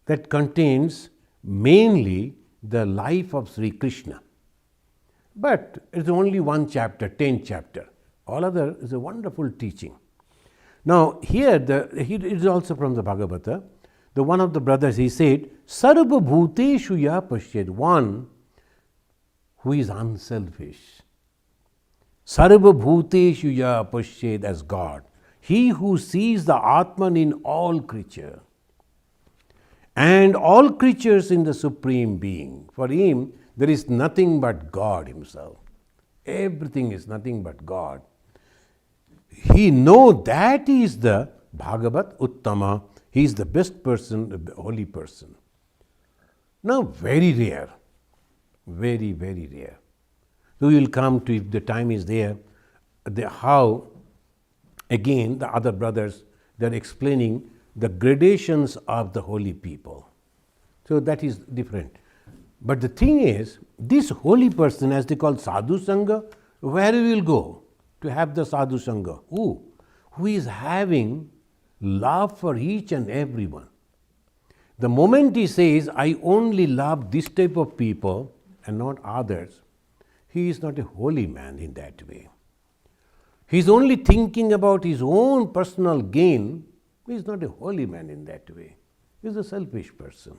B: that contains mainly the life of Sri Krishna. But it's only 1 chapter, 10th chapter. All other is a wonderful teaching. Now here, it is also from the Bhagavata. The one of the brothers, he said, Sarva bhuteshu ya pashyed, one who is unselfish. Sarva bhuteshu ya pashyed, as God. He who sees the Atman in all creature. And all creatures in the Supreme Being. For him, there is nothing but God himself. Everything is nothing but God. He knows that he is the Bhagavat Uttama. He is the best person, the holy person. Now, very rare. Very, very rare. We will come to, if the time is there, how, again, the other brothers, they are explaining the gradations of the holy people. So that is different. But the thing is, this holy person, as they call Sadhu Sangha, where we will go to have the Sadhu Sangha? Who? Who is having love for each and everyone. The moment he says, I only love this type of people and not others, he is not a holy man in that way. He is only thinking about his own personal gain. He is not a holy man in that way. He is a selfish person.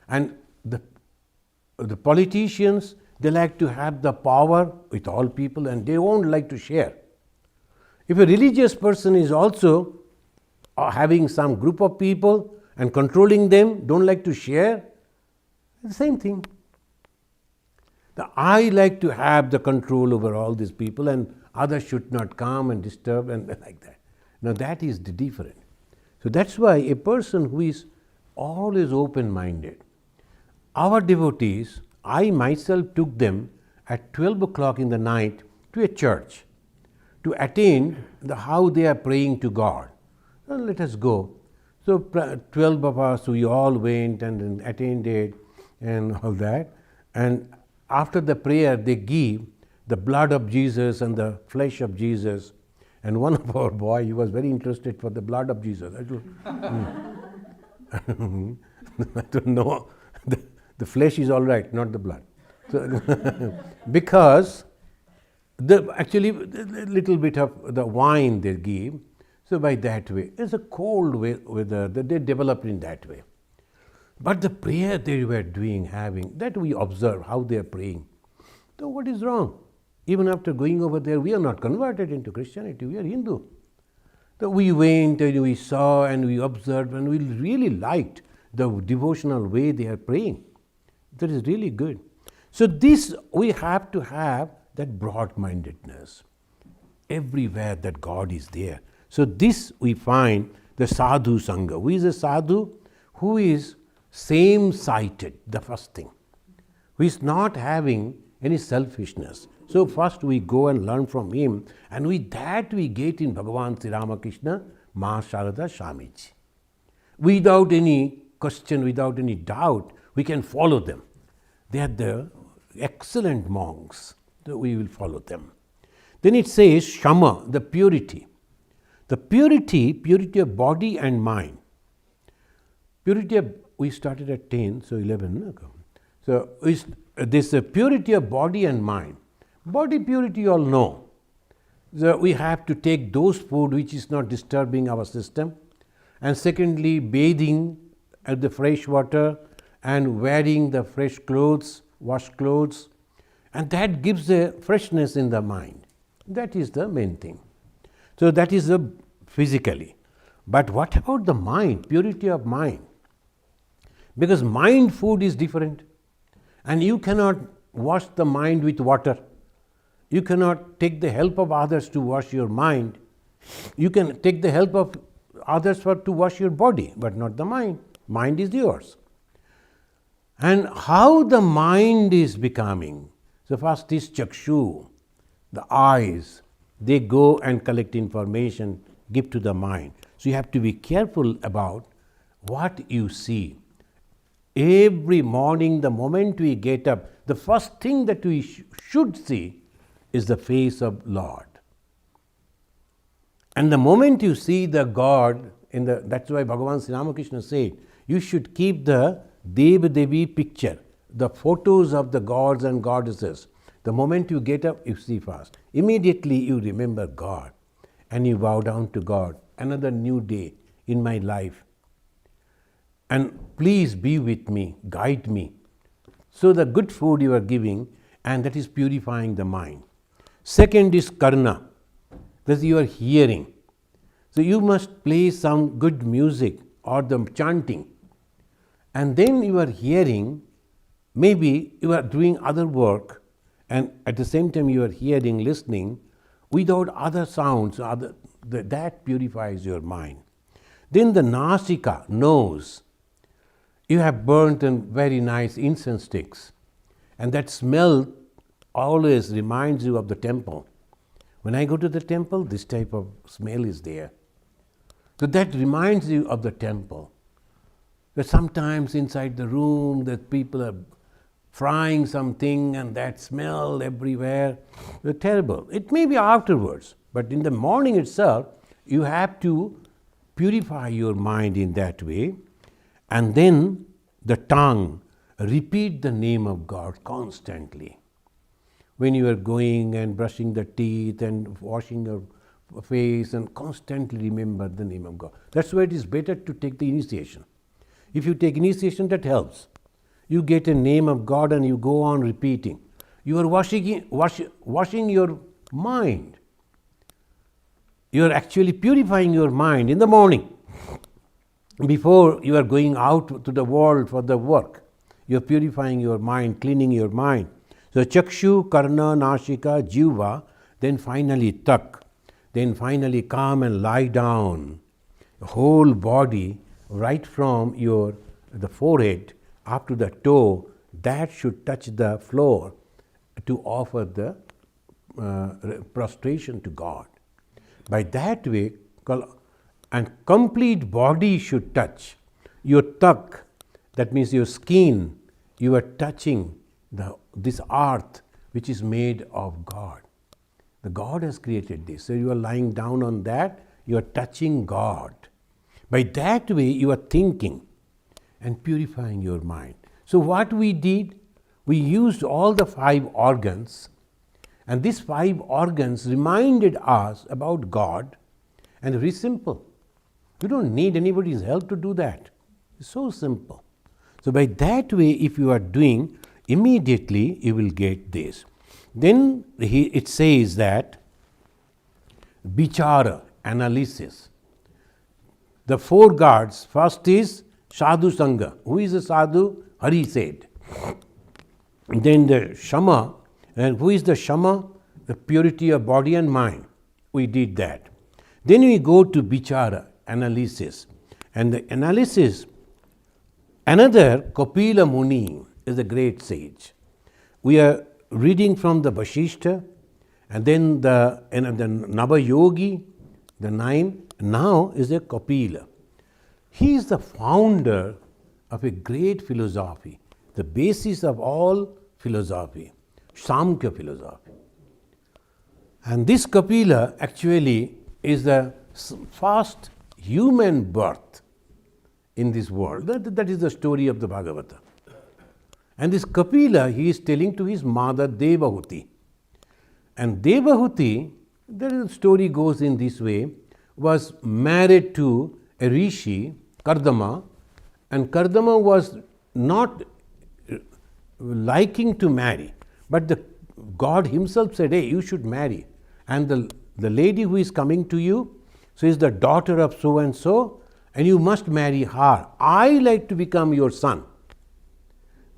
B: And the politicians, they like to have the power with all people and they won't like to share. If a religious person is also having some group of people and controlling them, don't like to share, the same thing. I like to have the control over all these people and others should not come and disturb and like that. Now that is the different. So that's why a person who is always open-minded. Our devotees, I myself took them at 12 o'clock in the night to a church to attend how they are praying to God. Well, let us go. So 12 of us, we all went and attended and all that. And after the prayer, they give the blood of Jesus and the flesh of Jesus. And one of our boy, he was very interested for the blood of Jesus. I don't know. The flesh is all right, not the blood. So because actually a little bit of the wine they give, so by that way, it's a cold weather that they developed in that way. But the prayer they were doing, having, that we observe how they are praying. So what is wrong? Even after going over there, we are not converted into Christianity, we are Hindu. So we went and we saw and we observed and we really liked the devotional way they are praying. That is really good. So this, we have to have that broad-mindedness. Everywhere that God is there. So this we find the sadhu sangha. Who is a sadhu? Who is same-sighted, the first thing. Who is not having any selfishness. So first we go and learn from him, and with that we get in Bhagavan Sri Ramakrishna, Ma Sharada Swamiji. Without any question, without any doubt, we can follow them. They are the excellent monks, so we will follow them. Then it says Shama, the purity. The purity of body and mind. Purity of, we started at 10, so 11. So this purity of body and mind. Body purity you all know. So we have to take those food which is not disturbing our system. And secondly, bathing at the fresh water and wearing the fresh clothes, washed clothes. And that gives a freshness in the mind. That is the main thing. So that is the physically. But what about the mind, purity of mind? Because mind food is different. And you cannot wash the mind with water. You cannot take the help of others to wash your mind. You can take the help of others to wash your body, but not the mind. Mind is yours. And how the mind is becoming. So first is chakshu, the eyes. They go and collect information, give to the mind. So you have to be careful about what you see. Every morning, the moment we get up, the first thing that we should see is the face of Lord. And the moment you see the God, that's why Bhagavan Sri Ramakrishna said, you should keep the Deva Devi picture, the photos of the gods and goddesses. The moment you get up, you see first. Immediately you remember God and you bow down to God. Another new day in my life. And please be with me, guide me. So the good food you are giving, and that is purifying the mind. Second is karna, that you are hearing. So you must play some good music or the chanting. And then you are hearing, maybe you are doing other work, and at the same time you are hearing, listening, without other sounds, that purifies your mind. Then the nasika, nose. You have burnt very nice incense sticks, and that smell always reminds you of the temple. When I go to the temple, this type of smell is there. So that reminds you of the temple. But sometimes inside the room that people are frying something and that smell everywhere, it's terrible. It may be afterwards, but in the morning itself, you have to purify your mind in that way. And then the tongue, repeat the name of God constantly. When you are going and brushing the teeth and washing your face, and constantly remember the name of God. That's why it is better to take the initiation. If you take initiation, that helps. You get a name of God and you go on repeating. You are washing your mind. you are actually purifying your mind in the morning. Before you are going out to the world for the work, you are purifying your mind, cleaning your mind. So Chakshu, Karna, Nashika, Jiva, then finally Tak, then finally come and lie down. The whole body, right from the forehead up to the toe, that should touch the floor to offer the prostration to God. By that way, and complete body should touch. Your Tak, that means your skin, you are touching this earth which is made of God. The God has created this. So you are lying down on that, you are touching God. By that way, you are thinking and purifying your mind. So what we did, we used all the 5 organs, and these 5 organs reminded us about God, and very simple. You don't need anybody's help to do that. It's so simple. So by that way, if you are doing, immediately you will get this. Then it says that Bichara, analysis. The 4 guards, first is Sadhu Sangha. Who is a sadhu? Hari said. Then the Shama, and who is the Shama? The purity of body and mind. We did that. Then we go to Bichara, analysis. And the analysis, another Kapila Muni is a great sage. We are reading from the Vasishtha, and then the Navayogi, the 9, now is a Kapila. He is the founder of a great philosophy, the basis of all philosophy, Samkhya philosophy. And this Kapila actually is the first human birth in this world. That is the story of the Bhagavata. And this Kapila, he is telling to his mother Devahuti. And Devahuti, the story goes in this way, was married to a rishi, Kardama, and Kardama was not liking to marry, but the God himself said, hey, you should marry. And the lady who is coming to you, so is the daughter of so and so, and you must marry her. I like to become your son.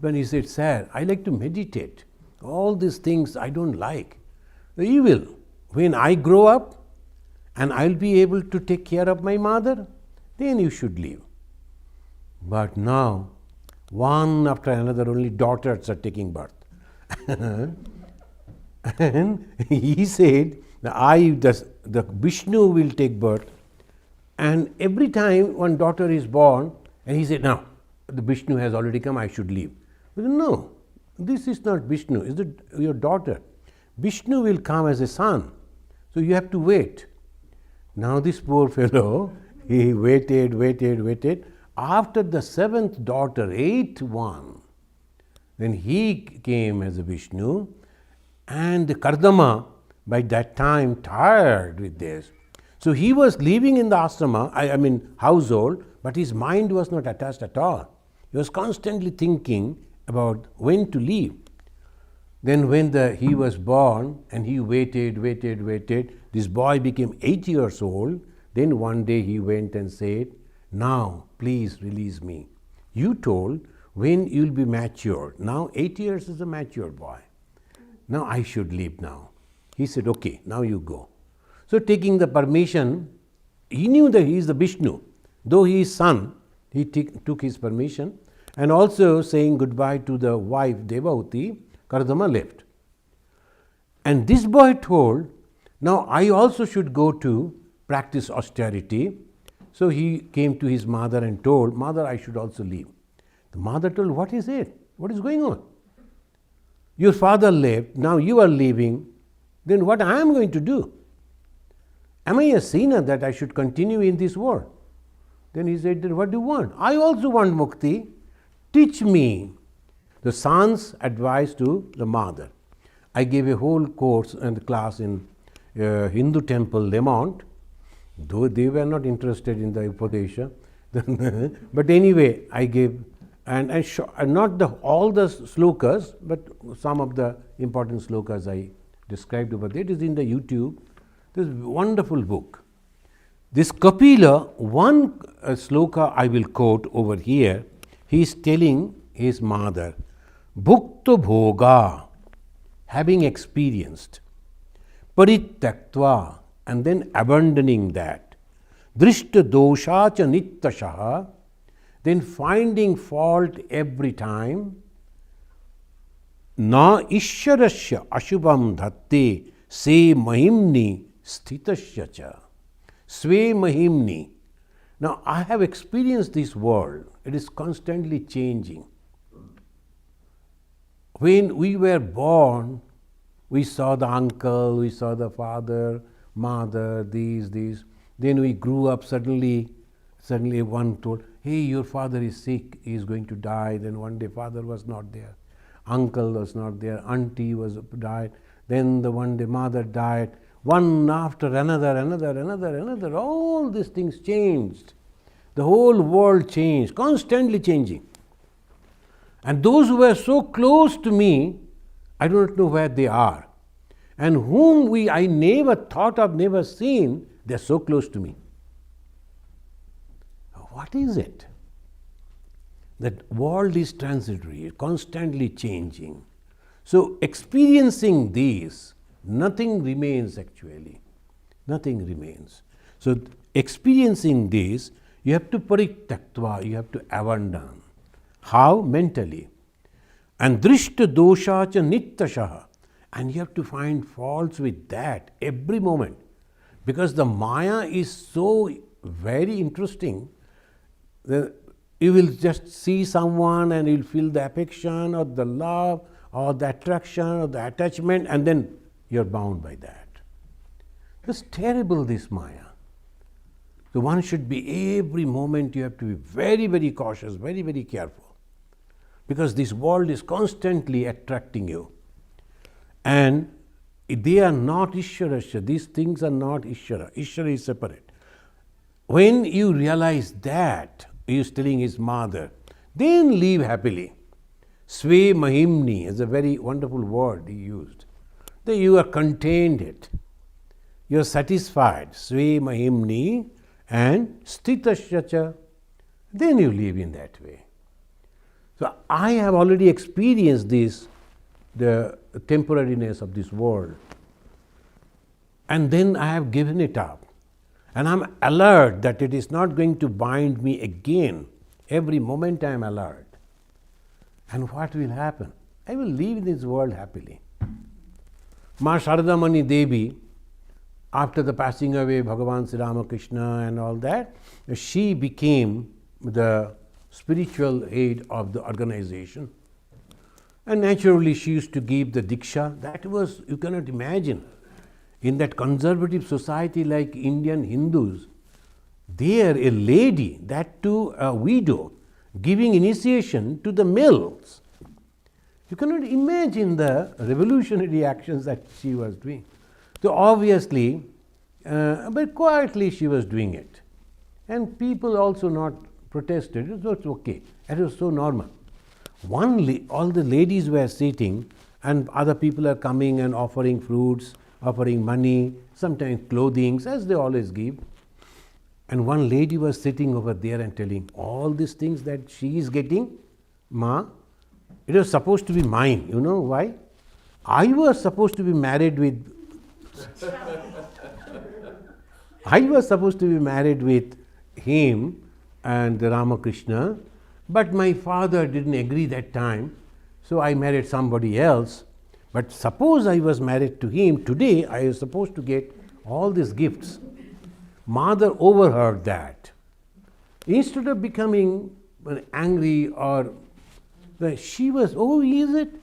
B: When he said, sir, I like to meditate. All these things I don't like. You will. When I grow up and I'll be able to take care of my mother, then you should leave. But now, one after another, only daughters are taking birth. And he said, the Vishnu will take birth. And every time one daughter is born, and he said, no, the Vishnu has already come, I should leave. But no, this is not Vishnu, it's your daughter. Vishnu will come as a son, so you have to wait. Now this poor fellow, he waited. After the 7th daughter, 8th one, then he came as a Vishnu, and the Kardama, by that time, tired with this. So he was living in the ashrama, household, but his mind was not attached at all. He was constantly thinking about when to leave. Then when he was born and he waited, this boy became 8 years old. Then one day he went and said, now please release me. You told when you'll be matured. Now 8 years is a matured boy. Now I should leave now. He said, okay, now you go. So taking the permission, he knew that he is the Vishnu. Though he is son, he took his permission, and also saying goodbye to the wife Devahuti, Kardama left. And this boy told, now I also should go to practice austerity. So he came to his mother and told, mother, I should also leave. The mother told, what is it? What is going on? Your father left, now you are leaving, then what I am going to do? Am I a sinner that I should continue in this world? Then he said, what do you want? I also want mukti. Teach me. The son's advice to the mother. I gave a whole course and class in Hindu temple, Lemont, though they were not interested in the Upadesha. But anyway, I gave, and not all the slokas, but some of the important slokas I described over there. It is in the YouTube. This wonderful book. This Kapila, one sloka I will quote over here, he is telling his mother, Bhukta Bhoga, having experienced, Parittaktva, and then abandoning that, Drishta Dosha cha Nittashaha, then finding fault every time, Na Ishwarasya Ashubham Dhatte Se Mahimni Sthitasya cha. Sve Mahimni. Now I have experienced this world. It is constantly changing. When we were born, we saw the uncle, we saw the father, mother, these. Then we grew up, suddenly one told, hey, your father is sick, he is going to die. Then one day father was not there, uncle was not there, auntie was died. Then one day mother died. One after another, all these things changed. The whole world changed, constantly changing. And those who were so close to me, I do not know where they are. And whom I never thought of, never seen, they are so close to me. What is it? That world is transitory, constantly changing. So experiencing these, nothing remains actually. Nothing remains. So experiencing this, you have to parittaktva, you have to abandon. How? Mentally. And drishta dosha cha nittashaha. And you have to find faults with that every moment. Because the Maya is so very interesting that you will just see someone and you will feel the affection or the love or the attraction or the attachment, and then you are bound by that. It's terrible, this Maya. So one should be, every moment you have to be very, very cautious, very, very careful. Because this world is constantly attracting you. And they are not Ishwarasya, these things are not Ishvara. Ishvara is separate. When you realize that, he is telling his mother, then live happily. Sve Mahimni is a very wonderful word he used. That you are contained it. You are satisfied. Sve Mahimni and Sthitasya cha. Then you live in that way. So I have already experienced this, the temporariness of this world. And then I have given it up. And I am alert that it is not going to bind me again. Every moment I am alert. And what will happen? I will live in this world happily. Ma Sharada Mani Devi, after the passing away of Bhagavan Sri Ramakrishna and all that, she became the spiritual head of the organization. And naturally she used to give the Diksha. That was, you cannot imagine, in that conservative society like Indian Hindus, there a lady, that too a widow, giving initiation to the males. You cannot imagine the revolutionary actions that she was doing. So obviously, but quietly she was doing it. And people also not protested, it was okay. It was so normal. All the ladies were sitting and other people are coming and offering fruits, offering money, sometimes clothing, as they always give. And one lady was sitting over there and telling, all these things that she is getting, Ma, it was supposed to be mine. You know why? I was supposed to be married with him and Ramakrishna, but my father didn't agree that time, so I married somebody else. But suppose I was married to him, today I was supposed to get all these gifts. Mother overheard that. Instead of becoming angry or she was, oh, is it?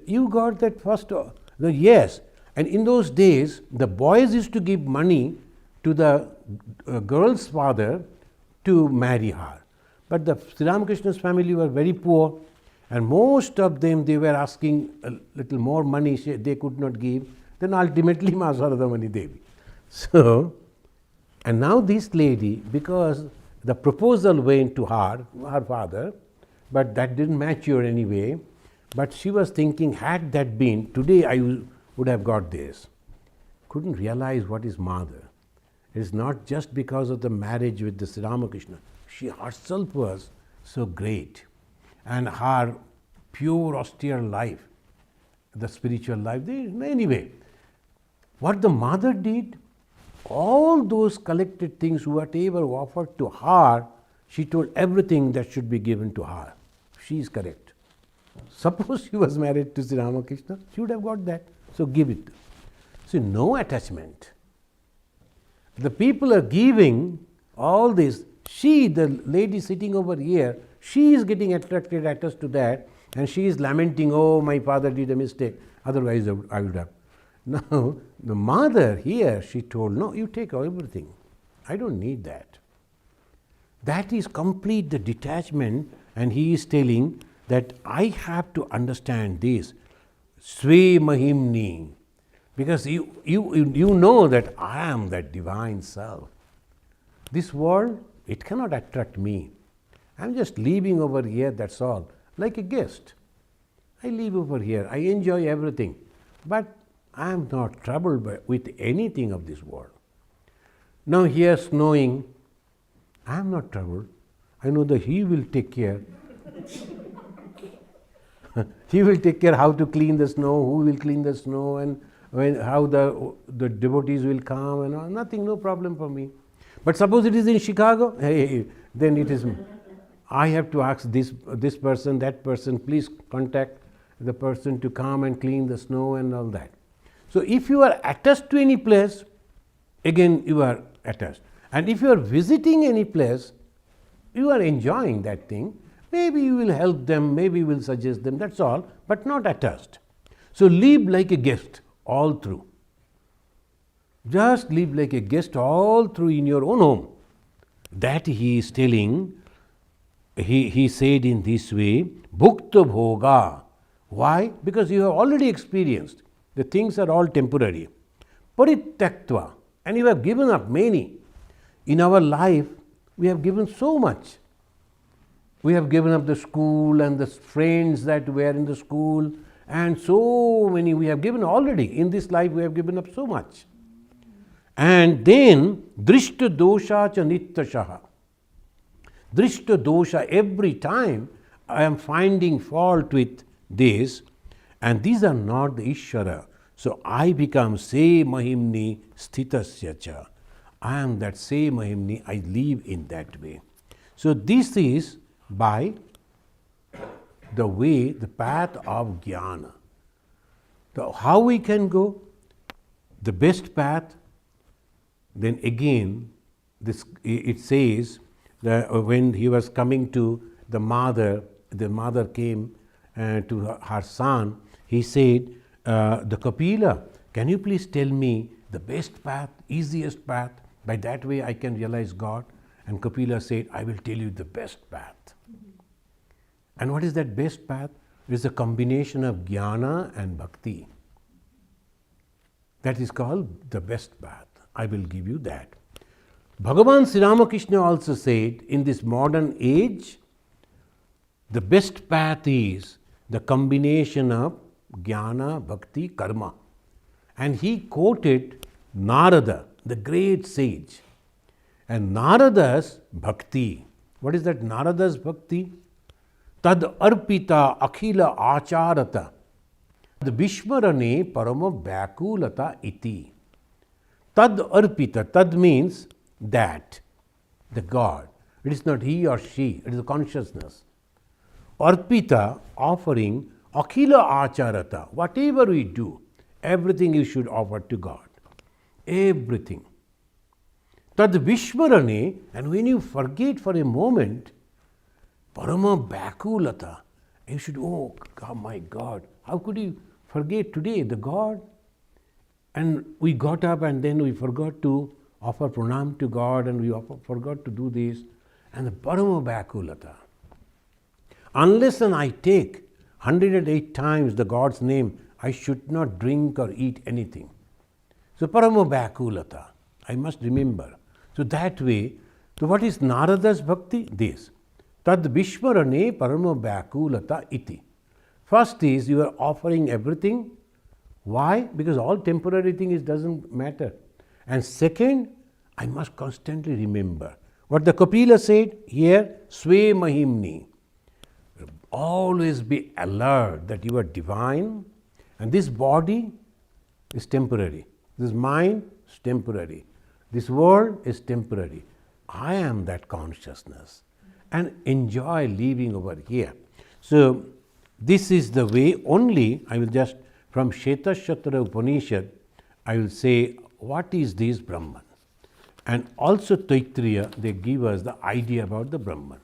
B: You got that first? Yes. And in those days, the boys used to give money to the girl's father to marry her. But the Sri Ramakrishna's family were very poor, and most of them, they were asking a little more money they could not give. Then ultimately Ma Sharada Mani Devi. So, and now this lady, because the proposal went to her father, but that didn't mature anyway, but she was thinking, had that been, today I would have got this. Couldn't realize what is mother. It's not just because of the marriage with the Sri Ramakrishna. She herself was so great. And her pure, austere life, the spiritual life, anyway. What the mother did, all those collected things, whatever offered to her, she told everything that should be given to her. She is correct. Suppose she was married to Sri Ramakrishna, she would have got that. So give it. See, no attachment. The people are giving all this. She, the lady sitting over here, she is getting attracted, attached to that, and she is lamenting, oh, my father did a mistake, otherwise I would have. Now, the mother here, she told, no, you take everything. I don't need that. That is complete the detachment, and he is telling that I have to understand this. Sve Mahimni. Because you know that I am that divine self. This world, it cannot attract me. I am just living over here, that's all. Like a guest. I live over here, I enjoy everything. But I am not troubled with anything of this world. Now here snowing, I am not troubled. I know that he will take care. He will take care how to clean the snow, who will clean the snow, and how the devotees will come, and all. Nothing, no problem for me. But suppose it is in Chicago, then it is, I have to ask this person, that person, please contact the person to come and clean the snow and all that. So if you are attached to any place, again you are attached. And if you are visiting any place, you are enjoying that thing. Maybe you will help them, maybe you will suggest them, that's all, but not attached. So live like a guest all through. Just live like a guest all through in your own home. That he is telling, he said in this way, Bhukta Bhoga. Why? Because you have already experienced. The things are all temporary. Parittaktva. And you have given up many. In our life, we have given so much. We have given up the school and the friends that were in the school, and so many we have given already. In this life, we have given up so much. And then, Drishta Dosha cha Nittashaha. Drishta Dosha, every time I am finding fault with this, and these are not the Ishvara. So I become Se Mahimni Sthitasya cha. I am that Se Mahimni, I live in that way. So this is by the way, the path of Jnana. So how we can go? The best path, then again, it says that when he was coming to the mother came to her son, he said, the Kapila, can you please tell me the best path, easiest path, by that way I can realize God? And Kapila said, I will tell you the best path. And what is that best path? It is a combination of Jnana and Bhakti. That is called the best path. I will give you that. Bhagavan Sri Ramakrishna also said, in this modern age, the best path is the combination of Jnana, Bhakti, Karma. And he quoted Narada, the great sage. And Narada's Bhakti. What is that Narada's Bhakti? Tad arpita akhila acharata. The Vishmarane parama vyakulata iti. Tad arpita. Tad means that, the God. It is not he or she, it is a consciousness. Arpita, offering, akhila acharata. Whatever we do, everything you should offer to God. Everything. Tad Vishmarane, and when you forget for a moment, Parama Bhakulata, you should, oh my God, how could you forget today the God? And we got up and then we forgot to offer pranam to God, and we forgot to do this. And the Parama Bhakulata. Unless and I take 108 times the God's name, I should not drink or eat anything. So Parama Bhakulata, I must remember. So that way, so what is Narada's Bhakti? This. Tad Vishmarane Parama Bhakulata iti. First is you are offering everything. Why? Because all temporary things doesn't matter. And second, I must constantly remember. What the Kapila said here, Sve Mahimni. Always be alert that you are divine and this body is temporary. This mind is temporary. This world is temporary. I am that consciousness and enjoy living over here. So, this is the way only. I will just from Shvetashvatara Upanishad, I will say what is this Brahman. And also Taittiriya, they give us the idea about the Brahman.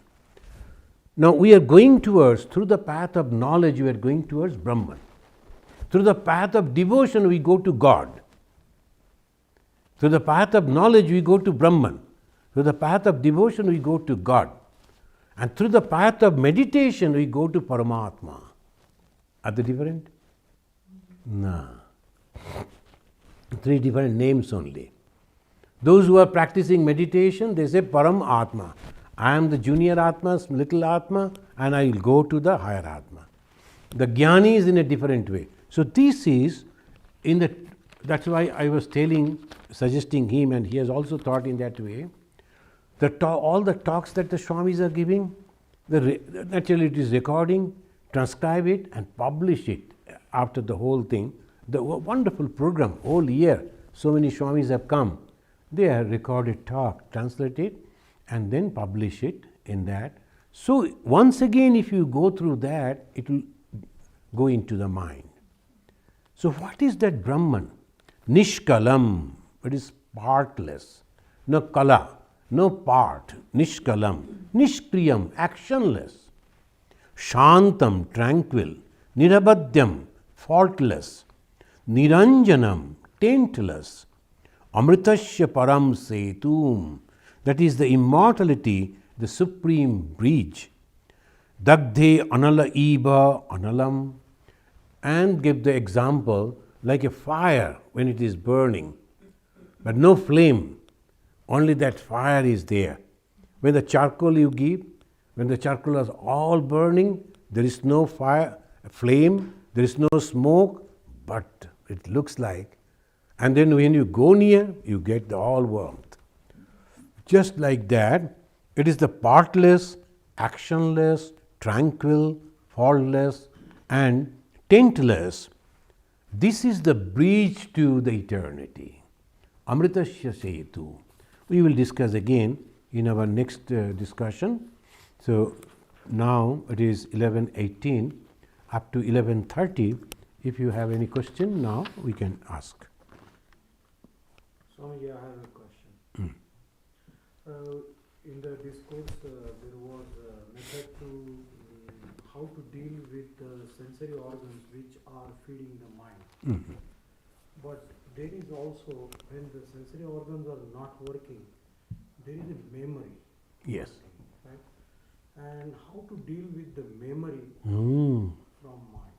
B: Now we are going towards, through the path of knowledge, we are going towards Brahman. Through the path of devotion, we go to God. Through the path of knowledge, we go to Brahman. Through the path of devotion, we go to God. And through the path of meditation, we go to Paramatma. Are they different? No. Three different names only. Those who are practicing meditation, they say Param Atma. I am the junior Atma, little Atma, and I will go to the higher Atma. The Jnani is in a different way. So this is in the, that's why I was suggesting him, and he has also thought in that way. All the talks that the Swamis are giving, naturally it is recording, transcribe it and publish it after the whole thing. The wonderful program, whole year, so many Swamis have come. They have recorded talk, translate it, and then publish it in that. So once again, if you go through that, it will go into the mind. So what is that Brahman? Nishkalam, it is partless. No kala, no part. Nishkalam, nishkriyam, actionless. Shantam, tranquil. Nirabhadyam, faultless. Niranjanam, taintless. Amritasya param setum, that is the immortality, the supreme bridge. Dagdhe anala iba analam, and give the example like a fire when it is burning, but no flame, only that fire is there. When the charcoal you give, when the charcoal is all burning, there is no fire, flame, there is no smoke, but it looks like. And then when you go near, you get the all warmth. Just like that, it is the partless, actionless, tranquil, faultless, and taintless. This is the bridge to the eternity. Amritasya setu. We will discuss again in our next discussion. So now it is 11:18 up to 11:30. If you have any question now, we can ask.
C: Swamiji, I have a question. In the discourse, there was a method to how to deal with the sensory organs which are feeding the mind. But there is also, when the sensory organs are not working, there is a memory.
B: Yes.
C: Right? And how to deal with the memory from mind?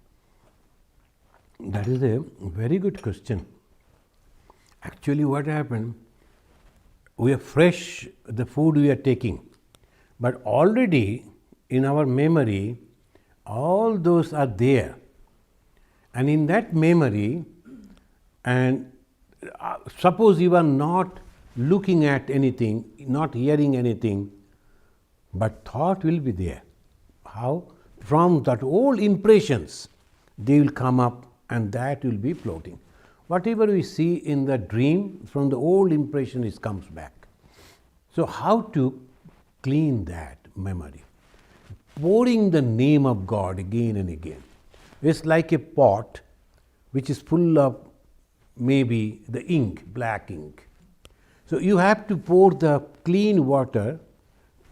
B: That is a very good question. Actually, what happened? We are fresh, the food we are taking, but already in our memory, all those are there. And in that memory, and suppose you are not looking at anything, not hearing anything, but thought will be there. How? From that old impressions, they will come up and that will be floating. Whatever we see in the dream, from the old impression, it comes back. So how to clean that memory? Pouring the name of God again and again. It's like a pot which is full of maybe the ink, black ink. So you have to pour the clean water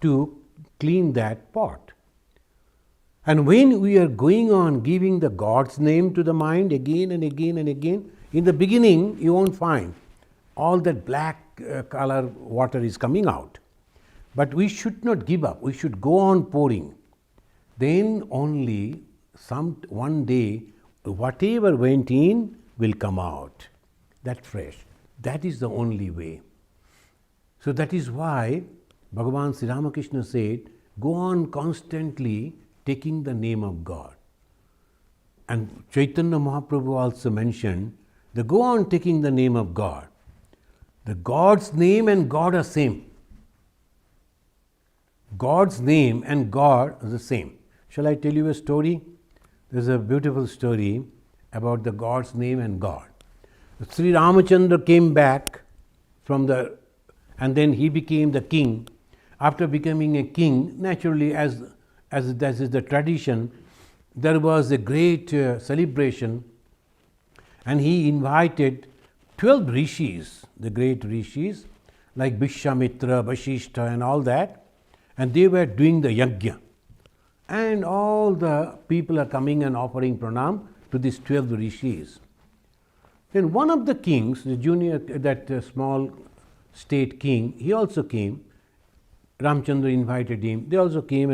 B: to clean that pot. And when we are going on giving the God's name to the mind again and again and again, in the beginning you won't find all that black color water is coming out. But we should not give up, we should go on pouring. Then only one day whatever went in will come out, that fresh. That is the only way. So that is why Bhagavan Sri Ramakrishna said, go on constantly taking the name of God. And Chaitanya Mahaprabhu also mentioned, go on taking the name of God. The God's name and God are same. God's name and God are the same. Shall I tell you a story? There's a beautiful story about the God's name and God. Sri Ramachandra came back and then he became the king. After becoming a king, naturally, as that is the tradition, there was a great celebration, and he invited 12 rishis, the great rishis, like Vishwamitra, Vashishta and all that, and they were doing the yajna. And all the people are coming and offering pranam to these 12 rishis. Then one of the kings, that small state king, he also came. Ramchandra invited him. They also came,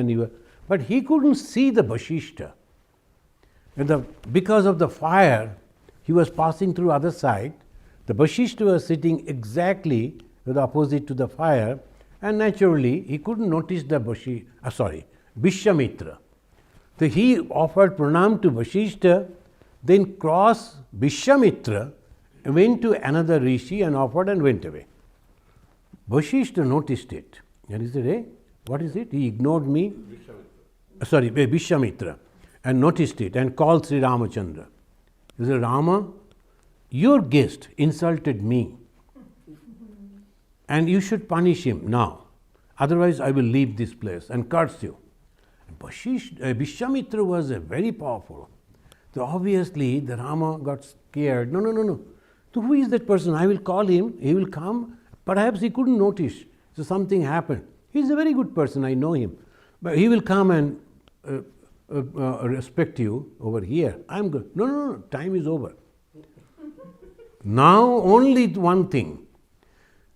B: but he couldn't see the Vashishta. And because of the fire, he was passing through other side. The Vashishta was sitting exactly the opposite to the fire, and naturally he couldn't notice the Vishwamitra. So he offered pranam to Vashishta, then crossed Vishwamitra, went to another rishi and offered and went away. Vashishta noticed it. And he said, hey, what is it? He ignored me. Vishwamitra. And noticed it and called Sri Ramachandra. He said, Rama, your guest insulted me. And you should punish him now. Otherwise, I will leave this place and curse you. Vishwamitra was very powerful. So obviously, the Rama got scared. No. So who is that person? I will call him. He will come. Perhaps he couldn't notice. So something happened. He is a very good person. I know him. But he will come and respect you over here. I am good. No. Time is over. Now only one thing.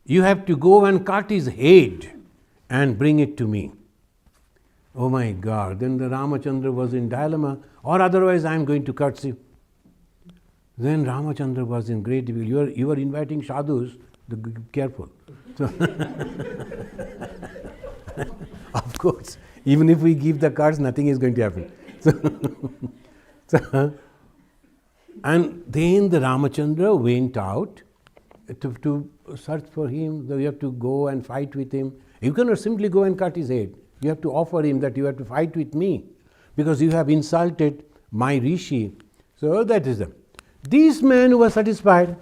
B: You have to go and cut his head and bring it to me. Oh my God. Then the Ramachandra was in dilemma, or otherwise I am going to curse you. Then Ramachandra was in great difficulty. You are inviting sadhus, be careful. So of course, even if we give the cards, nothing is going to happen. And then the Ramachandra went out to search for him. You have to go and fight with him. You cannot simply go and cut his head. You have to offer him that you have to fight with me because you have insulted my rishi. So that is it. This man who was satisfied,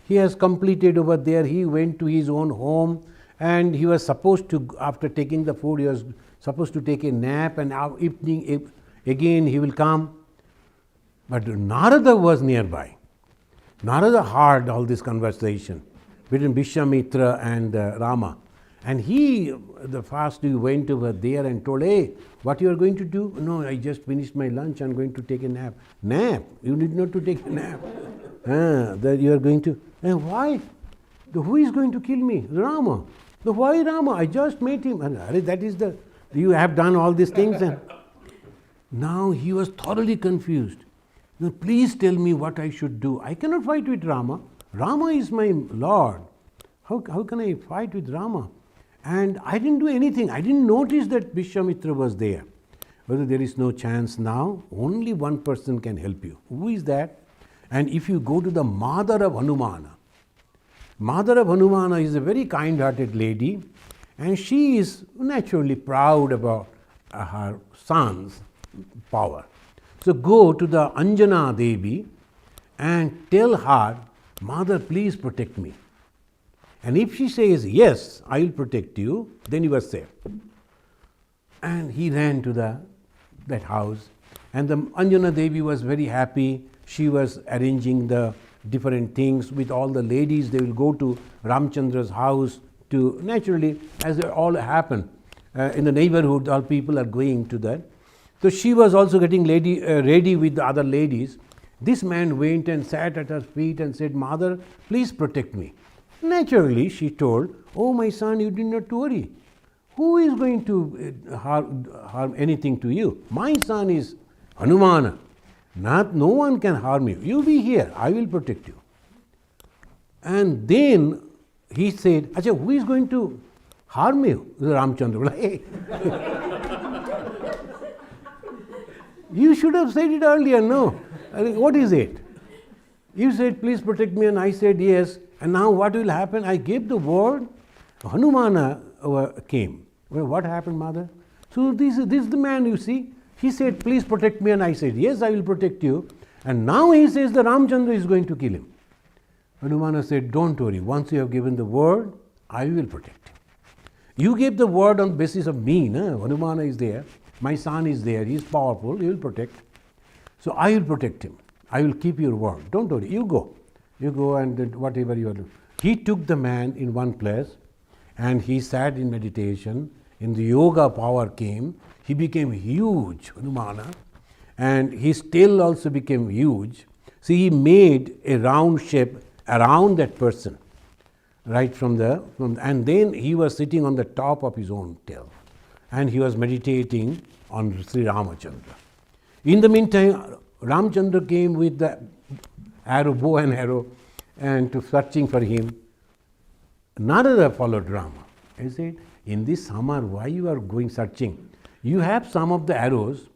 B: he has completed over there. He went to his own home and he was supposed to, after taking the food, he was supposed to take a nap, and evening again he will come. But Narada was nearby. Narada heard all this conversation between Vishwamitra and Rama. And he went over there and told, hey, what you are going to do? No, I just finished my lunch, I am going to take a nap. Nap? You need not to take a nap. That you are going to. And why? Who is going to kill me? Rama. Why Rama? I just met him. And that is you have done all these things. And now he was thoroughly confused. Now, please tell me what I should do. I cannot fight with Rama. Rama is my Lord. How can I fight with Rama? And I didn't do anything. I didn't notice that Vishwamitra was there. Whether there is no chance now, only one person can help you. Who is that? And if you go to the mother of Hanumana, mother of Hanumana is a very kind-hearted lady, and she is naturally proud about her son's power. So go to the Anjana Devi and tell her, Mother, please protect me. And if she says, yes, I will protect you, then you are safe. And he ran to that house. And the Anjana Devi was very happy. She was arranging the different things with all the ladies. They will go to Ramchandra's house to, naturally, as it all happened. In the neighborhood, all people are going to that. So she was also getting ready with the other ladies. This man went and sat at her feet and said, Mother, please protect me. Naturally, she told, oh, my son, you did not worry. Who is going to harm anything to you? My son is Hanumana. No one can harm you. You be here. I will protect you. And then he said, Acha, who is going to harm you? Ramchandra. Hey. You should have said it earlier, no? What is it? You said, please protect me, and I said yes. And now what will happen? I gave the word, Hanumana came. Well, what happened, mother? So this is the man, you see. He said, please protect me, and I said, yes, I will protect you. And now he says that Ramchandra is going to kill him. Hanumana said, don't worry, once you have given the word, I will protect him. You gave the word on the basis of me, no? Hanumana is there, my son is there, he is powerful, he will protect. So I will protect him. I will keep your word. Don't worry, you go. You go and whatever you are doing. He took the man in one place and he sat in meditation. In the yoga power came. He became huge, Hanumana, and his tail also became huge. See, he made a round shape around that person, right and then he was sitting on the top of his own tail, and he was meditating on Sri Ramachandra. In the meantime, Ramchandra came with the bow and arrow, and to searching for him. Narada followed Rama. He said, in this summer, why you are going searching? You have some of the arrows,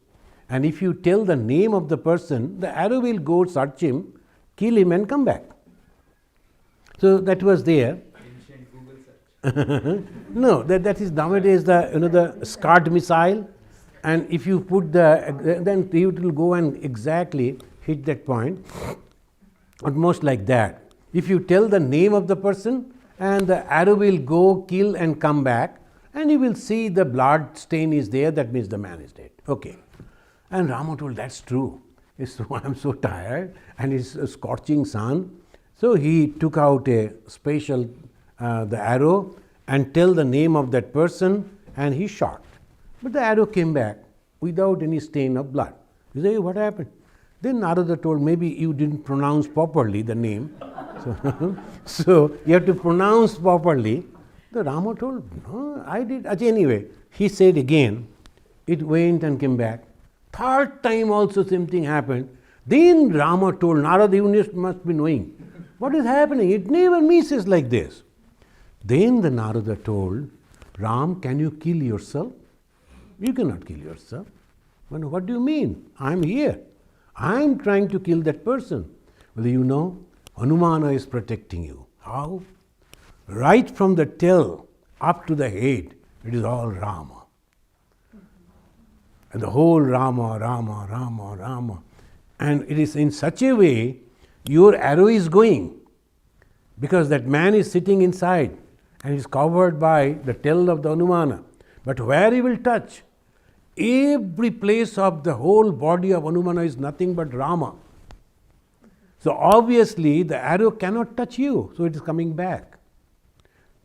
B: and if you tell the name of the person, the arrow will go search him, kill him, and come back. So that was there.
D: Ancient Google search.
B: No, that is nowadays the Scud missile, and if you put then it will go and exactly hit that point, almost like that. If you tell the name of the person, and the arrow will go, kill, and come back, and you will see the blood stain is there, that means the man is dead. Okay. And Rama told, that's true. I'm so tired, and it's a scorching sun. So he took out a special, the arrow, and tell the name of that person, and he shot. But the arrow came back without any stain of blood. You say, what happened? Then Narada told, maybe you didn't pronounce properly the name. So you have to pronounce properly. The Rama told, no, I did. Anyway, he said again, it went and came back. Third time also same thing happened. Then Rama told, Narada, you must be knowing what is happening. It never misses like this. Then the Narada told, Ram, can you kill yourself? You cannot kill yourself. Well, what do you mean? I am here. I am trying to kill that person. Well, you know, Hanumana is protecting you. How? Right from the tail up to the head, it is all Rama. And the whole Rama, Rama, Rama, Rama. And it is in such a way, your arrow is going. Because that man is sitting inside and is covered by the tail of the Hanumana. But where he will touch, every place of the whole body of Hanumana is nothing but Rama. So obviously the arrow cannot touch you, so it is coming back.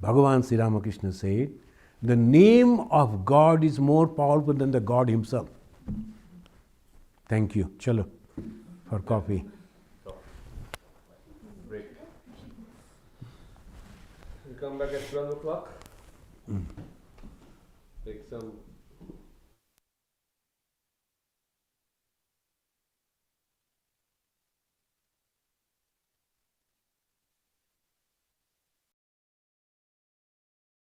B: Bhagavan Sri Ramakrishna said, the name of God is more powerful than the God himself. Thank you. Chalo, for coffee.
A: Break. We come back at 12 o'clock. Take some